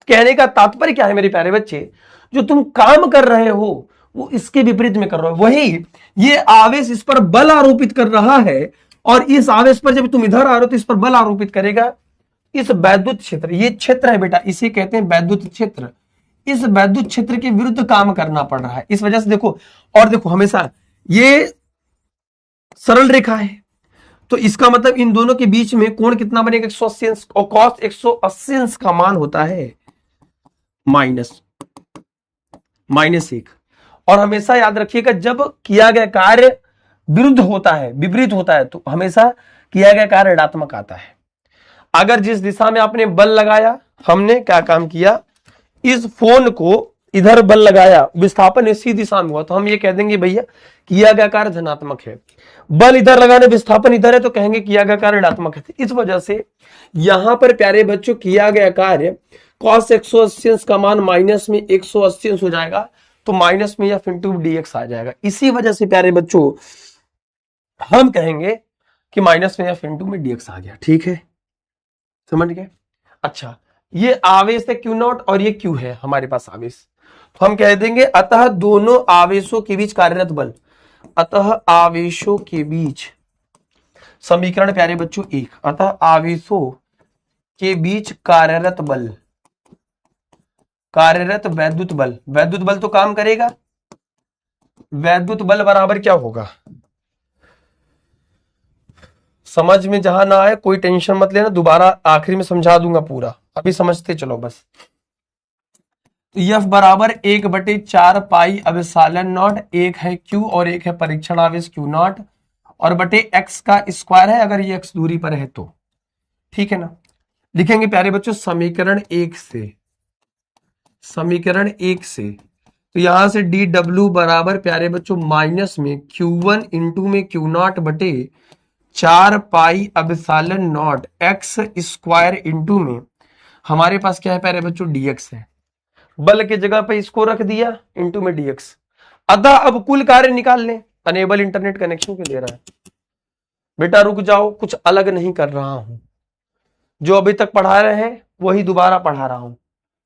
कहने का तात्पर्य क्या है मेरे प्यारे बच्चे, जो तुम काम कर रहे हो वो इसके विपरीत में कर रहे हो। वही ये आवेश इस पर बल आरोपित कर रहा है, और इस आवेश पर जब तुम इधर आ रहे हो तो इस पर बल आरोपित करेगा। इस वैद्युत क्षेत्र, ये क्षेत्र है बेटा, इसे कहते हैं वैद्युत क्षेत्र। इस वैद्युत क्षेत्र के विरुद्ध काम करना पड़ रहा है, इस वजह से देखो, और देखो हमेशा ये सरल रेखा है, तो इसका मतलब इन दोनों के बीच में कोण कितना बनेगा, 180 अंश, और कॉस 180 अंश का मान होता है -1। और हमेशा याद रखिएगा, जब किया गया कार्य विरुद्ध होता है, विपरीत होता है, तो हमेशा किया गया कार्य ऋणात्मक आता है। अगर जिस दिशा में आपने बल लगाया, हमने क्या काम किया, इस फोन को इधर बल लगाया, विस्थापन इसी दिशा में हुआ, तो हम ये कह देंगे भैया किया गया कार्य धनात्मक है। बल इधर लगाने, विस्थापन इधर है, तो कहेंगे किया गया कार्य ऋणात्मक है। इस वजह से यहां पर प्यारे बच्चों किया गया कार्य cos 180 अंश का मान माइनस में 180 अंश हो जाएगा, तो माइनस में f इंटू dx आ जाएगा। इसी वजह से प्यारे बच्चों हम कहेंगे कि माइनस में f इंटू में dx आ गया। ठीक है, समझ गए। अच्छा, ये आवेश है Q नॉट और ये Q है हमारे पास आवेश, तो हम कह देंगे अतः दोनों आवेशों के बीच कार्यरत बल, अतः आवेशों के बीच, समीकरण प्यारे बच्चों 1, अतः आवेशों के बीच कार्यरत बल, कार्यरत वैद्युत बल, वैद्युत बल तो काम करेगा, वैद्युत बल बराबर क्या होगा, समझ में जहां ना आए कोई टेंशन मत लेना, दोबारा आखिरी में समझा दूंगा पूरा, अभी समझते चलो बस। तो यफ बराबर 1/4 पाई अब सालन नॉट, एक है क्यू और एक है परीक्षण आवेश क्यू नॉट, और बटे एक्स का स्क्वायर है अगर ये एक्स दूरी पर है तो, ठीक है ना। लिखेंगे प्यारे बच्चों समीकरण 1 से, समीकरण 1 से, तो यहां से डी डब्ल्यू बराबर प्यारे बच्चों माइनस में Q1 इंटू में Q नॉट बटे 4 पाई अब सालन नॉट एक्स स्क्वायर इंटू में हमारे पास क्या है प्यारे बच्चों dx है, बल की जगह पे इसको रख दिया इंटू में dx। अतः अब कुल कार्य निकाल लें। अनेबल इंटरनेट कनेक्शन क्यों दे रहा है बेटा, रुक जाओ, कुछ अलग नहीं कर रहा हूं, जो अभी तक पढ़ा रहे हैं वही दोबारा पढ़ा रहा हूं,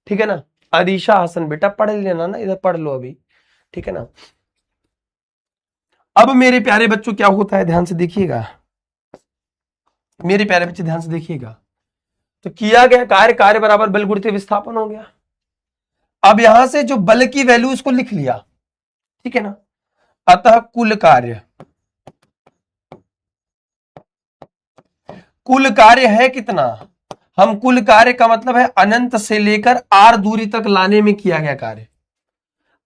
ठीक है ना। अरीशा हसन बेटा पढ़ लेना ना, इधर पढ़ लो अभी, ठीक है ना। अब मेरे प्यारे बच्चों क्या होता है, ध्यान से देखिएगा, मेरे प्यारे बच्चे ध्यान से देखिएगा। तो किया गया कार्य, कार्य बराबर बल गुणित विस्थापन हो गया। अब यहां से जो बल की वैल्यू इसको लिख लिया, ठीक है ना। अतः कुल कार्य, कुल कार्य है कितना, हम कुल कार्य का मतलब है अनंत से लेकर आर दूरी तक लाने में किया गया कार्य,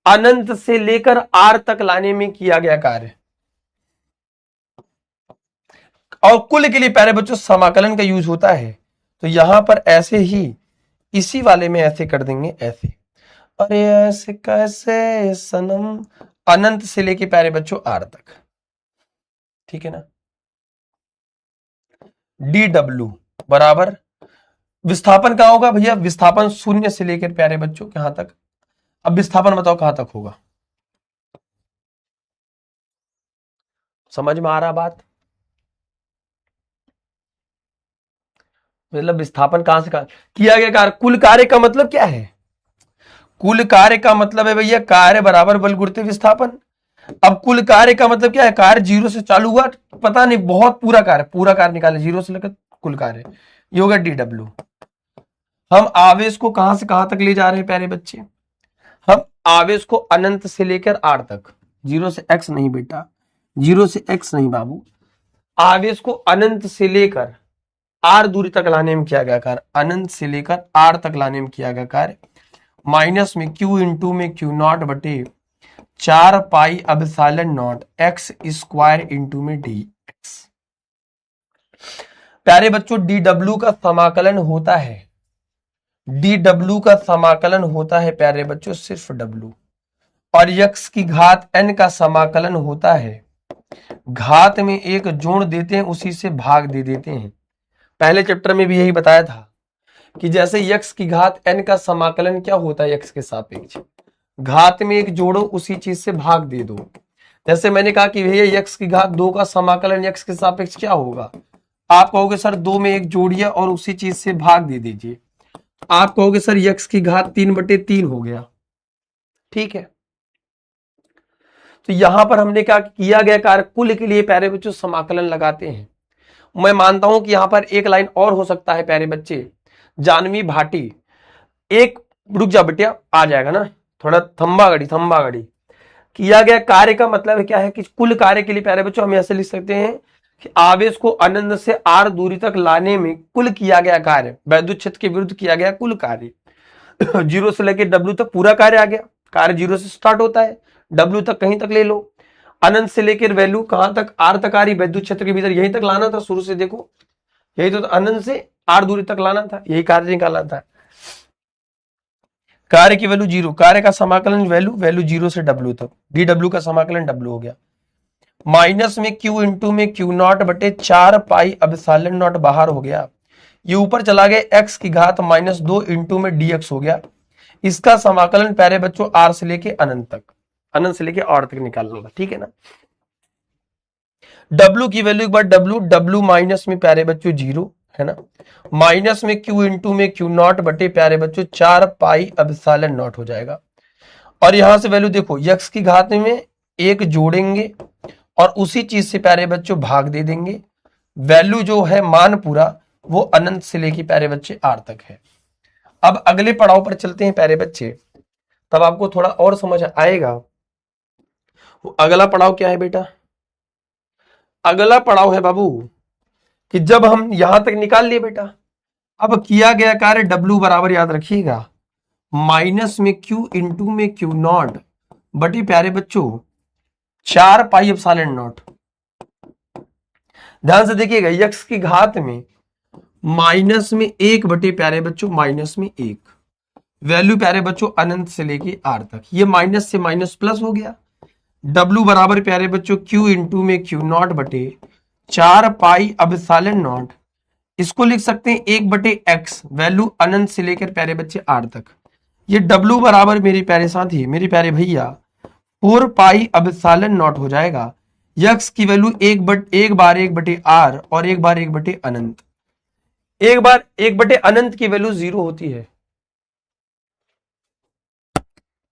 अनंत से लेकर आर तक लाने में किया गया कार्य। और कुल के लिए प्यारे बच्चों समाकलन का यूज होता है, तो यहां पर ऐसे ही इसी वाले में ऐसे कर देंगे, ऐसे, अरे ऐसे कैसे सनम, अनंत से लेके प्यारे बच्चों आर तक, ठीक है ना। डी डब्ल्यू बराबर विस्थापन कहां होगा भैया, विस्थापन शून्य से लेकर प्यारे बच्चों कहां तक, अब विस्थापन बताओ कहां तक होगा, समझ में आ रहा बात, मतलब विस्थापन कहां से कहां किया गया कार्य। कुल कार्य का मतलब क्या है, कुल कार्य का मतलब है भैया कार्य बराबर बल गुणित विस्थापन। अब कुल कार्य का मतलब क्या है, कार्य जीरो से चालू हुआ, पता नहीं, बहुत पूरा कार्य, पूरा कार्य निकाले जीरो से लेकर कुल कार्य, ये होगा डी डब्ल्यू। हम आवेश को कहां से कहां तक ले जा रहे हैं प्यारे बच्चे, हम आवेश को अनंत से लेकर आर तक, जीरो से एक्स नहीं बेटा, जीरो से एक्स नहीं बाबू, आवेश को अनंत से लेकर आर दूरी तक लाने में किया गया कार्य, अनंत से लेकर आर तक लाने में किया गया कार्य, माइनस में क्यू इंटू में क्यू नॉट बटे 4 पाई अब साइलन नॉट एक्स स्क्वायर इंटू में डी एक्स। प्यारे बच्चों डी डब्ल्यू का समाकलन होता है, डी डब्ल्यू का समाकलन होता है प्यारे बच्चों सिर्फ डब्ल्यू, और यक्स की घात एन का समाकलन होता है, घात में एक जोड़ देते हैं उसी से भाग दे देते हैं। पहले चैप्टर में भी यही बताया था कि जैसे यक्स की घात एन का समाकलन क्या होता है, यक्स के सापेक्ष घात में एक जोड़ो उसी चीज से भाग दे दो। जैसे मैंने कहा कि भैया यक्स की घात 2 का समाकलन यक्स के सापेक्ष क्या होगा, आप कहोगे सर 2 में एक जोड़िए और उसी चीज से भाग दे दीजिए, आप कहोगे सर यक्स की घात 3/3 हो गया, ठीक है। तो यहां पर हमने क्या किया गया कार्य, कुल के लिए प्यारे बच्चों समाकलन लगाते हैं। मैं मानता हूं कि यहां पर एक लाइन और हो सकता है प्यारे बच्चे, जानवी भाटी, एक रुक जा बेटिया आ जाएगा ना, थोड़ा थम्बा घड़ी किया गया कार्य का मतलब क्या है कि कुल कार्य के लिए प्यारे बच्चों हम ऐसे लिख सकते हैं कि आवेश को अनंत से आर दूरी तक लाने में कुल किया गया कार्य, वैद्युत क्षेत्र के विरुद्ध किया गया कुल कार्य। जीरो से लेकर डब्ल्यू तक पूरा कार्य आ गया, कार्य जीरो से स्टार्ट होता है, डब्ल्यू तक कहीं तक ले लो, अनंत से लेकर वैल्यू कहां तक, आर तक आ रही, वैद्युत क्षेत्र के भीतर यहीं तक लाना था शुरू से, देखो यही तो अनंत से आर दूरी तक लाना था, यही कार्य निकालना था। कार्य की वैल्यू जीरो, कार्य का समाकलन वैल्यू जीरो से डब्ल्यू तक, डी डब्ल्यू का समाकलन डब्ल्यू हो गया, माइनस में क्यू इंटू में क्यू नॉट बटे 4 पाई अब साइलन नॉट बाहर हो गया, ये ऊपर चला गया एक्स की घात -2 इंटू में डीएक्स हो गया। इसका समाकलन प्यारे बच्चों आर से लेके अनंत तक, अनंत से लेके आर तक निकालना होगा, ठीक है ना। डब्ल्यू की वैल्यू एक बार डब्ल्यू माइनस में प्यारे बच्चों जीरो है ना, माइनस में क्यू इंटू में क्यू नॉट बटे प्यारे बच्चों 4 पाई अब साइलन नॉट हो जाएगा। और यहां से वैल्यू देखो यक्स की घात में एक जोड़ेंगे और उसी चीज से प्यारे बच्चों भाग दे देंगे, वैल्यू जो है मान पूरा वो अनंत से लेके प्यारे बच्चे आर तक है। अब अगले पड़ाव पर चलते हैं प्यारे बच्चे, तब आपको थोड़ा और समझ आएगा। अगला पड़ाव क्या है बेटा, अगला पड़ाव है बाबू कि जब हम यहां तक निकाल लिए बेटा, अब किया गया कार्य W बराबर याद रखिएगा माइनस में Q इंटू में Q नॉट बटी प्यारे बच्चों 4 पाई एप्सिलॉन नॉट। ध्यान से देखिएगा यक्स की घात में माइनस में 1 बटे प्यारे बच्चों माइनस में 1, वैल्यू प्यारे बच्चों अनंत से लेके आर तक, ये माइनस से माइनस प्लस हो गया। W बराबर प्यारे बच्चों Q इंटू में Q नॉट बटे 4 पाई एप्सिलॉन नॉट, इसको लिख सकते हैं 1 बटे एक्स, वैल्यू अनंत से लेकर प्यारे बच्चे आर तक। ये W बराबर मेरे प्यारे साथी मेरे प्यारे भैया 4 पाई एप्सिलॉन नॉट हो जाएगा। यक्स की वैल्यू एक बार 1 बटे आर और एक बार 1 बटे अनंत। एक बार 1 बटे अनंत की वैल्यू 0 होती है।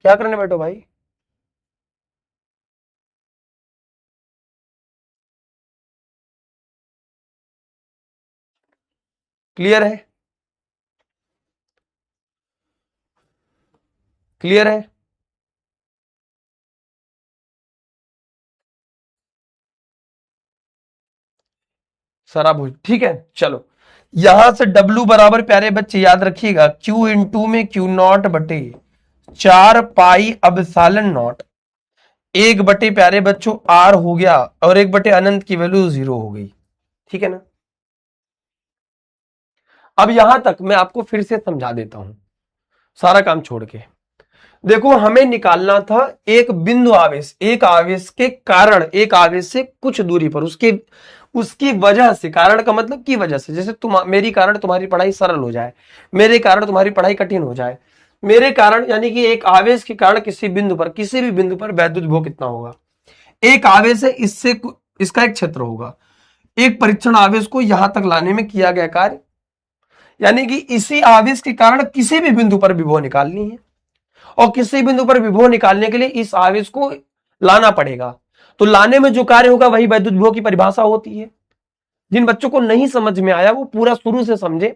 क्या करने बैठो भाई? क्लियर है? क्लियर है? सर आप ठीक है, चलो यहां से W बराबर प्यारे बच्चे याद रखिएगा Q इंटू में Q नॉट बटे 4 पाई एप्सिलॉन नॉट, 1 बटे प्यारे बच्चों R हो गया और 1 बटे अनंत की वैल्यू 0 हो गई। ठीक है ना? अब यहां तक मैं आपको फिर से समझा देता हूं सारा काम छोड़ के। देखो हमें निकालना था एक बिंदु आवेश, एक आवेश के कारण, एक आवेश से कुछ दूरी पर उसकी वजह से, कारण का मतलब की वजह से, जैसे मेरी कारण तुम्हारी पढ़ाई सरल हो जाए, मेरे कारण तुम्हारी पढ़ाई कठिन हो जाए, मेरे कारण यानी कि एक आवेश के कारण किसी बिंदु पर, किसी भी बिंदु पर वैद्युत विभव कितना होगा। एक आवेश है, इससे इसका एक क्षेत्र होगा। एक परीक्षण आवेश को यहां तक लाने में किया गया कार्य, यानी कि इसी आवेश के कारण किसी भी बिंदु पर विभव निकालनी है, और किसी बिंदु पर विभव निकालने के लिए इस आवेश को लाना पड़ेगा। तो लाने में जो कार्य होगा वही वैद्युत विभव की परिभाषा होती है। जिन बच्चों को नहीं समझ में आया वो पूरा शुरू से समझे।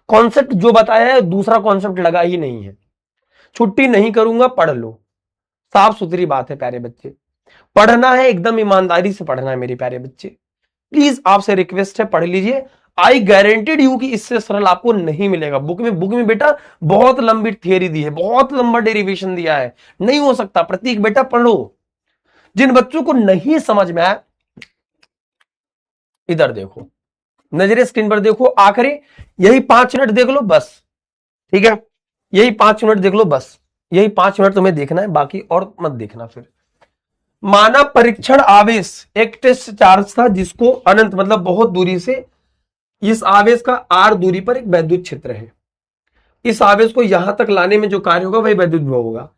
कॉन्सेप्ट जो बताया है दूसरा कॉन्सेप्ट लगा ही नहीं है। छुट्टी नहीं करूंगा, पढ़ लो, साफ सुथरी बात है प्यारे बच्चे। पढ़ना है, एकदम ईमानदारी से पढ़ना है मेरे प्यारे बच्चे। प्लीज आपसे रिक्वेस्ट है, पढ़ लीजिए। आई गारंटेड यू कि इससे सरल आपको नहीं मिलेगा। बुक में बेटा बहुत लंबी थियरी दी है, बहुत लंबा डेरिवेशन दिया है, नहीं हो सकता। प्रतीक बेटा पढ़ो। जिन बच्चों को नहीं समझ में आया इधर देखो, नजरे स्क्रीन पर देखो, आखिरी यही 5 मिनट देख लो बस। ठीक है, यही 5 मिनट देख लो बस, यही 5 मिनट तुम्हें देखना है, बाकी और मत देखना। फिर माना परीक्षण आवेश एक टेस्ट चार्ज था जिसको अनंत मतलब बहुत दूरी से, इस आवेश का r दूरी पर एक वैद्युत क्षेत्र है। इस आवेश को यहां तक लाने में जो कार्य होगा वही वैद्युत विभव होगा।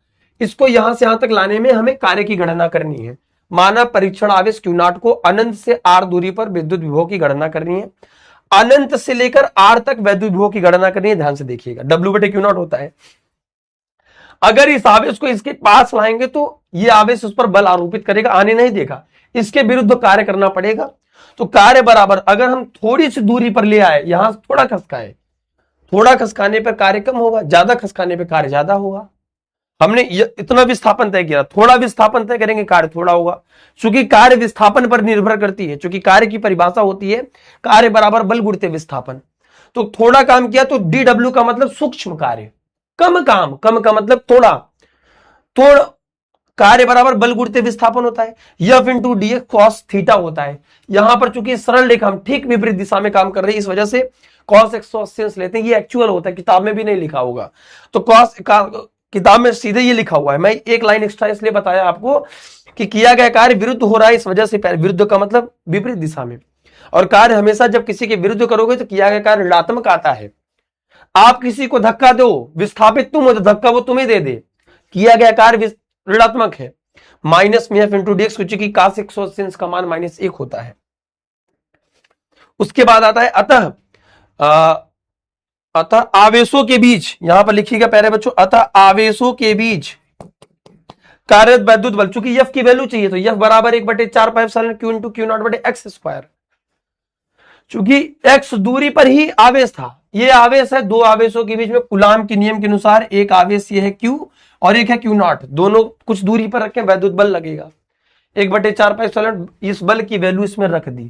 इसको यहां से यहां तक लाने में हमें कार्य की गणना करनी है। माना परीक्षण आवेश Q नॉट को अनंत से r दूरी पर विद्युत विभव की गणना करनी है। अनंत से लेकर r तक वैद्युत विभव की गणना करनी है। ध्यान से देखिएगा, W बटे Q नॉट होता है। अगर इस आवेश को इसके पास लाएंगे तो ये आवेश उस पर बल आरोपित करेगा, आने नहीं देगा, इसके विरुद्ध कार्य करना पड़ेगा। तो कार्य बराबर, अगर हम थोड़ी सी दूरी पर ले आए, यहां थोड़ा खसकाए, थोड़ा खसकाने पर कार्य कम होगा, ज्यादा खसकाने पर कार्य ज्यादा होगा। हमने इतना विस्थापन तय किया, थोड़ा विस्थापन तय करेंगे कार्य थोड़ा होगा, क्योंकि कार्य विस्थापन पर निर्भर करती है। क्योंकि कार्य की परिभाषा होती है कार्य बराबर बल गुणित विस्थापन। तो थोड़ा काम किया तो DW का मतलब सूक्ष्म कार्य, कम काम, कम का मतलब थोड़ा कार्य बराबर बल गुणित विस्थापन होता है। F into D cos theta होता है। यहां पर चूंकि सरल रेखा हम ठीक विपरीत दिशा में काम कर रहे हैं, इस वजह से कॉस 180 लेते हैं। ये एक्चुअल होता है, किताब में भी नहीं लिखा होगा। तो कॉस किताब में सीधे ये लिखा हुआ है, मैं एक लाइन एक्स्ट्रा इसलिए बताया आपको कि किया गया कार्य विरुद्ध हो रहा है, इस वजह से विरुद्ध का मतलब विपरीत दिशा में। और कार्य हमेशा जब किसी के विरुद्ध करोगे तो किया गया कार्य ऋणात्मक आता है। आप किसी को धक्का दो, विस्थापित तुम हो तो धक्का वो तुम्हें दे दे, किया गया कार्य ऋणात्मक है। माइनस में F इंटू डीएक्स, क्योंकि cos 180 का मान -1 होता है। उसके बाद आता है अतः आवेशों के बीच, यहां पर लिखिएगा प्यारे बच्चों, अतः आवेशों के बीच कार्यरत वैद्युत बल, चूंकि F की वैल्यू चाहिए तो F बराबर 1/4 pi epsilon Q into Q not बटे x स्क्वायर। चूंकि x दूरी पर ही आवेश था, ये आवेश है दो आवेशों के बीच में कूलाम के नियम के अनुसार, एक आवेश ये है Q और एक है Q नॉट, दोनों कुछ दूरी पर रखें, वैद्युत बल लगेगा 1/4 पाई एप्सिलॉन। इस बल की वैल्यू इसमें रख दी,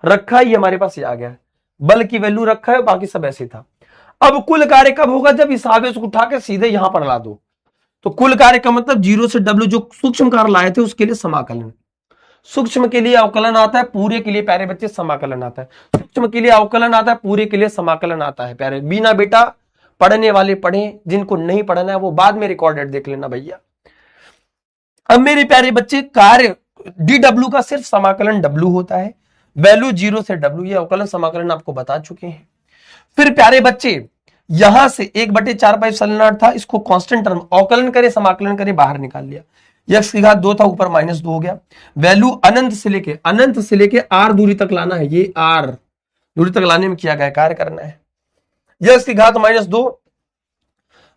रखा, ये हमारे पास ये आ गया। बल की वैल्यू रखा है, बाकी सब ऐसे था। अब कुल कार्य कब होगा, जब इस आवेश को उठा के सीधे यहां पर ला दो। तो कुल कार्य का मतलब 0 से W जो सूक्ष्म कार्य लाए थे उसके लिए समाकलन। सूक्ष्म के लिए अवकलन आता है, पूरे के लिए प्यारे बच्चे समाकलन आता है। सूक्ष्म के लिए अवकलन आता है, पूरे के लिए समाकलन आता है प्यारे। बिना बेटा पढ़ने वाले पढ़े, जिनको नहीं पढ़ना है वो बाद में रिकॉर्डेड देख लेना भैया। अब मेरे प्यारे बच्चे कार्य DW का सिर्फ समाकलन W होता है, वैल्यू 0 से W, ये अवकलन समाकलन आपको बता चुके हैं। फिर प्यारे बच्चे यहां से 1/4π था, इसको कांस्टेंट टर्म अवकलन करे समाकलन करे बाहर निकाल लिया। x की घात 2 था, ऊपर -2 हो गया। वैल्यू अनंत से लेके r दूरी तक लाना है, ये r दूरी तक लाने में किया गया कार्य करना है। x की घात -2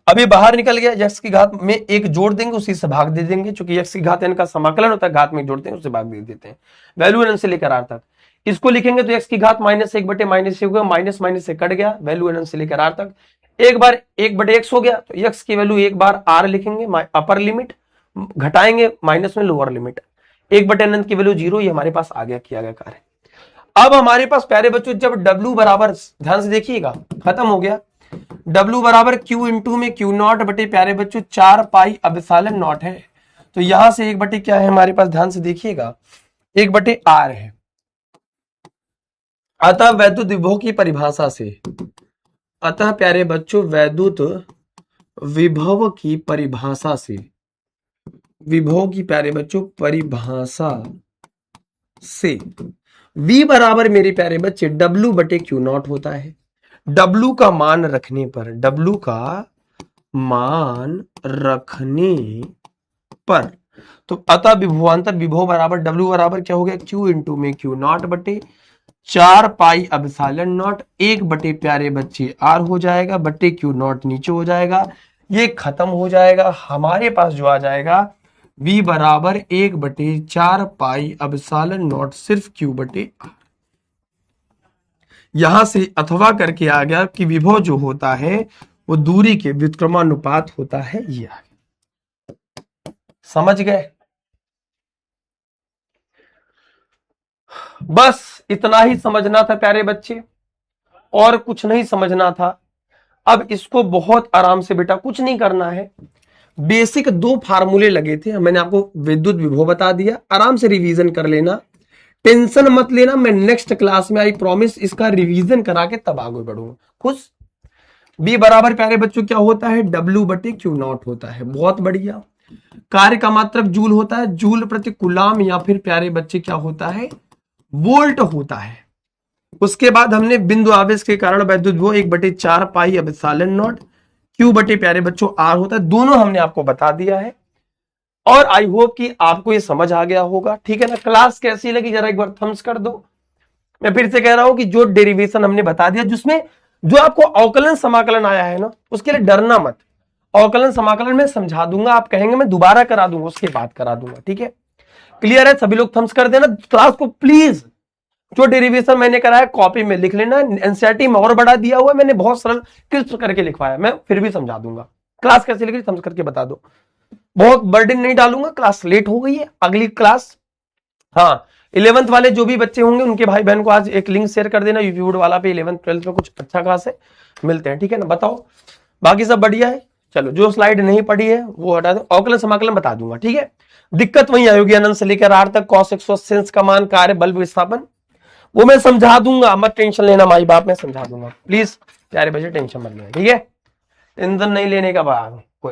अभी बाहर निकल गया, x की घात में एक जोड़ देंगे, उसी से भाग दे देंगे, क्योंकि x की घात इनका समाकलन होता है, घात में जोड़ते हैं उसे भाग दे देते हैं। वैल्यू अनंत से लेकर r तक, इसको लिखेंगे तो x की घात -1/-1 होगा, माइनस से कट गया, वैल्यू अनंत से लेकर r तक। एक बार 1/x हो गया तो x की वैल्यू एक बार r लिखेंगे, अपर लिमिट घटाएंगे माइनस में लोअर लिमिट, 1/अनंत की वैल्यू 0, ये हमारे पास आ गया, किया गया कार्य। अब हमारे पास प्यारे बच्चों जब W बराबर, ध्यान से देखिएगा, खत्म हो गया, W बराबर Q इंटू में Q0 बटे प्यारे बच्चों 4πε0 है। तो यहां से 1/, क्या है हमारे पास, ध्यान से देखिएगा, 1/r है। अतः वैद्युत विभव की परिभाषा से, अतः प्यारे बच्चों वैद्युत विभव की परिभाषा से, विभव की प्यारे बच्चों परिभाषा से V बराबर मेरे प्यारे बच्चे W/Q0 होता है। W का मान रखने पर, W का मान रखने पर, तो अतः विभवांतर विभव बराबर W बराबर क्या हो गया, Q इंटू में Q0 बटे 4πε0, 1/, प्यारे बच्चे R हो जाएगा, बटे Q0 नीचे हो जाएगा, ये खत्म हो जाएगा। हमारे पास जो आ जाएगा V बराबर 1/4πε0 सिर्फ Q/R। यहां से अथवा करके आ गया कि विभव जो होता है वो दूरी के व्युत्क्रमानुपात होता है, ये आ गया। समझ गए? बस इतना ही समझना था प्यारे बच्चे, और कुछ नहीं समझना था। अब इसको बहुत आराम से बेटा कुछ नहीं करना है, बेसिक 2 फार्मूले लगे थे, मैंने आपको विद्युत विभव बता दिया, आराम से रिवीजन कर लेना, टेंशन मत लेना। मैं नेक्स्ट क्लास में आई प्रॉमिस इसका रिवीजन करा के तब आगे बढ़ूंगा। खुश? B बराबर प्यारे बच्चों क्या होता है, W/Q0 होता है। बहुत बढ़िया। कार्य का मात्रक जूल होता है, जूल प्रति कूलाम, या फिर प्यारे बच्चे क्या होता है, वोल्ट होता है। उसके बाद हमने बिंदु आवेश के कारण वैद्युत विभव 1/4πε0 Q/ प्यारे बच्चों R होता है। दोनों हमने आपको बता दिया है, और आई होप कि आपको ये समझ आ गया होगा। ठीक है ना? क्लास कैसी लगी जरा एक बार थम्स कर दो। मैं फिर से कह रहा हूं कि जो डेरिवेशन हमने बता दिया, जिसमें जो आपको अवकलन समाकलन आया है ना, उसके लिए डरना मत। अवकलन समाकलन में समझा दूंगा, आप कहेंगे मैं दोबारा करा दूंगा, उसके बाद करा दूंगा। ठीक है? क्लियर है? सभी लोग थम्स कर देना। क्लास को प्लीज, जो डेरिवेशन मैंने कराया कॉपी में लिख लेना। एनसीईआरटी में और बड़ा दिया हुआ है, मैंने बहुत सरल क्लिष्ट करके लिखवाया, मैं फिर भी समझा दूंगा। क्लास कैसे लगी थम्स करके बता दो। बहुत बर्डन नहीं डालूंगा, क्लास लेट हो गई है। अगली क्लास, हाँ 11th वाले जो भी बच्चे होंगे उनके भाई बहन को आज एक लिंक शेयर कर देना यूट्यूब वाला पे। 11th 12th में कुछ अच्छा खास है, मिलते हैं। ठीक है ना? बताओ बाकी सब बढ़िया है? चलो जो स्लाइड नहीं पढ़ी है वो हटा दो, अवकलन समाकलन बता दूंगा। ठीक है? दिक्कत वही आएगी अनंत से लेकर R तक, cos 180 का मान, कार्य, बल, विस्थापन, वो मैं समझा दूंगा, मत टेंशन लेना माई बाप, मैं समझा दूंगा। प्लीज प्यारे बच्चे टेंशन मत लेना। ठीक है? टेंशन नहीं लेने का बात।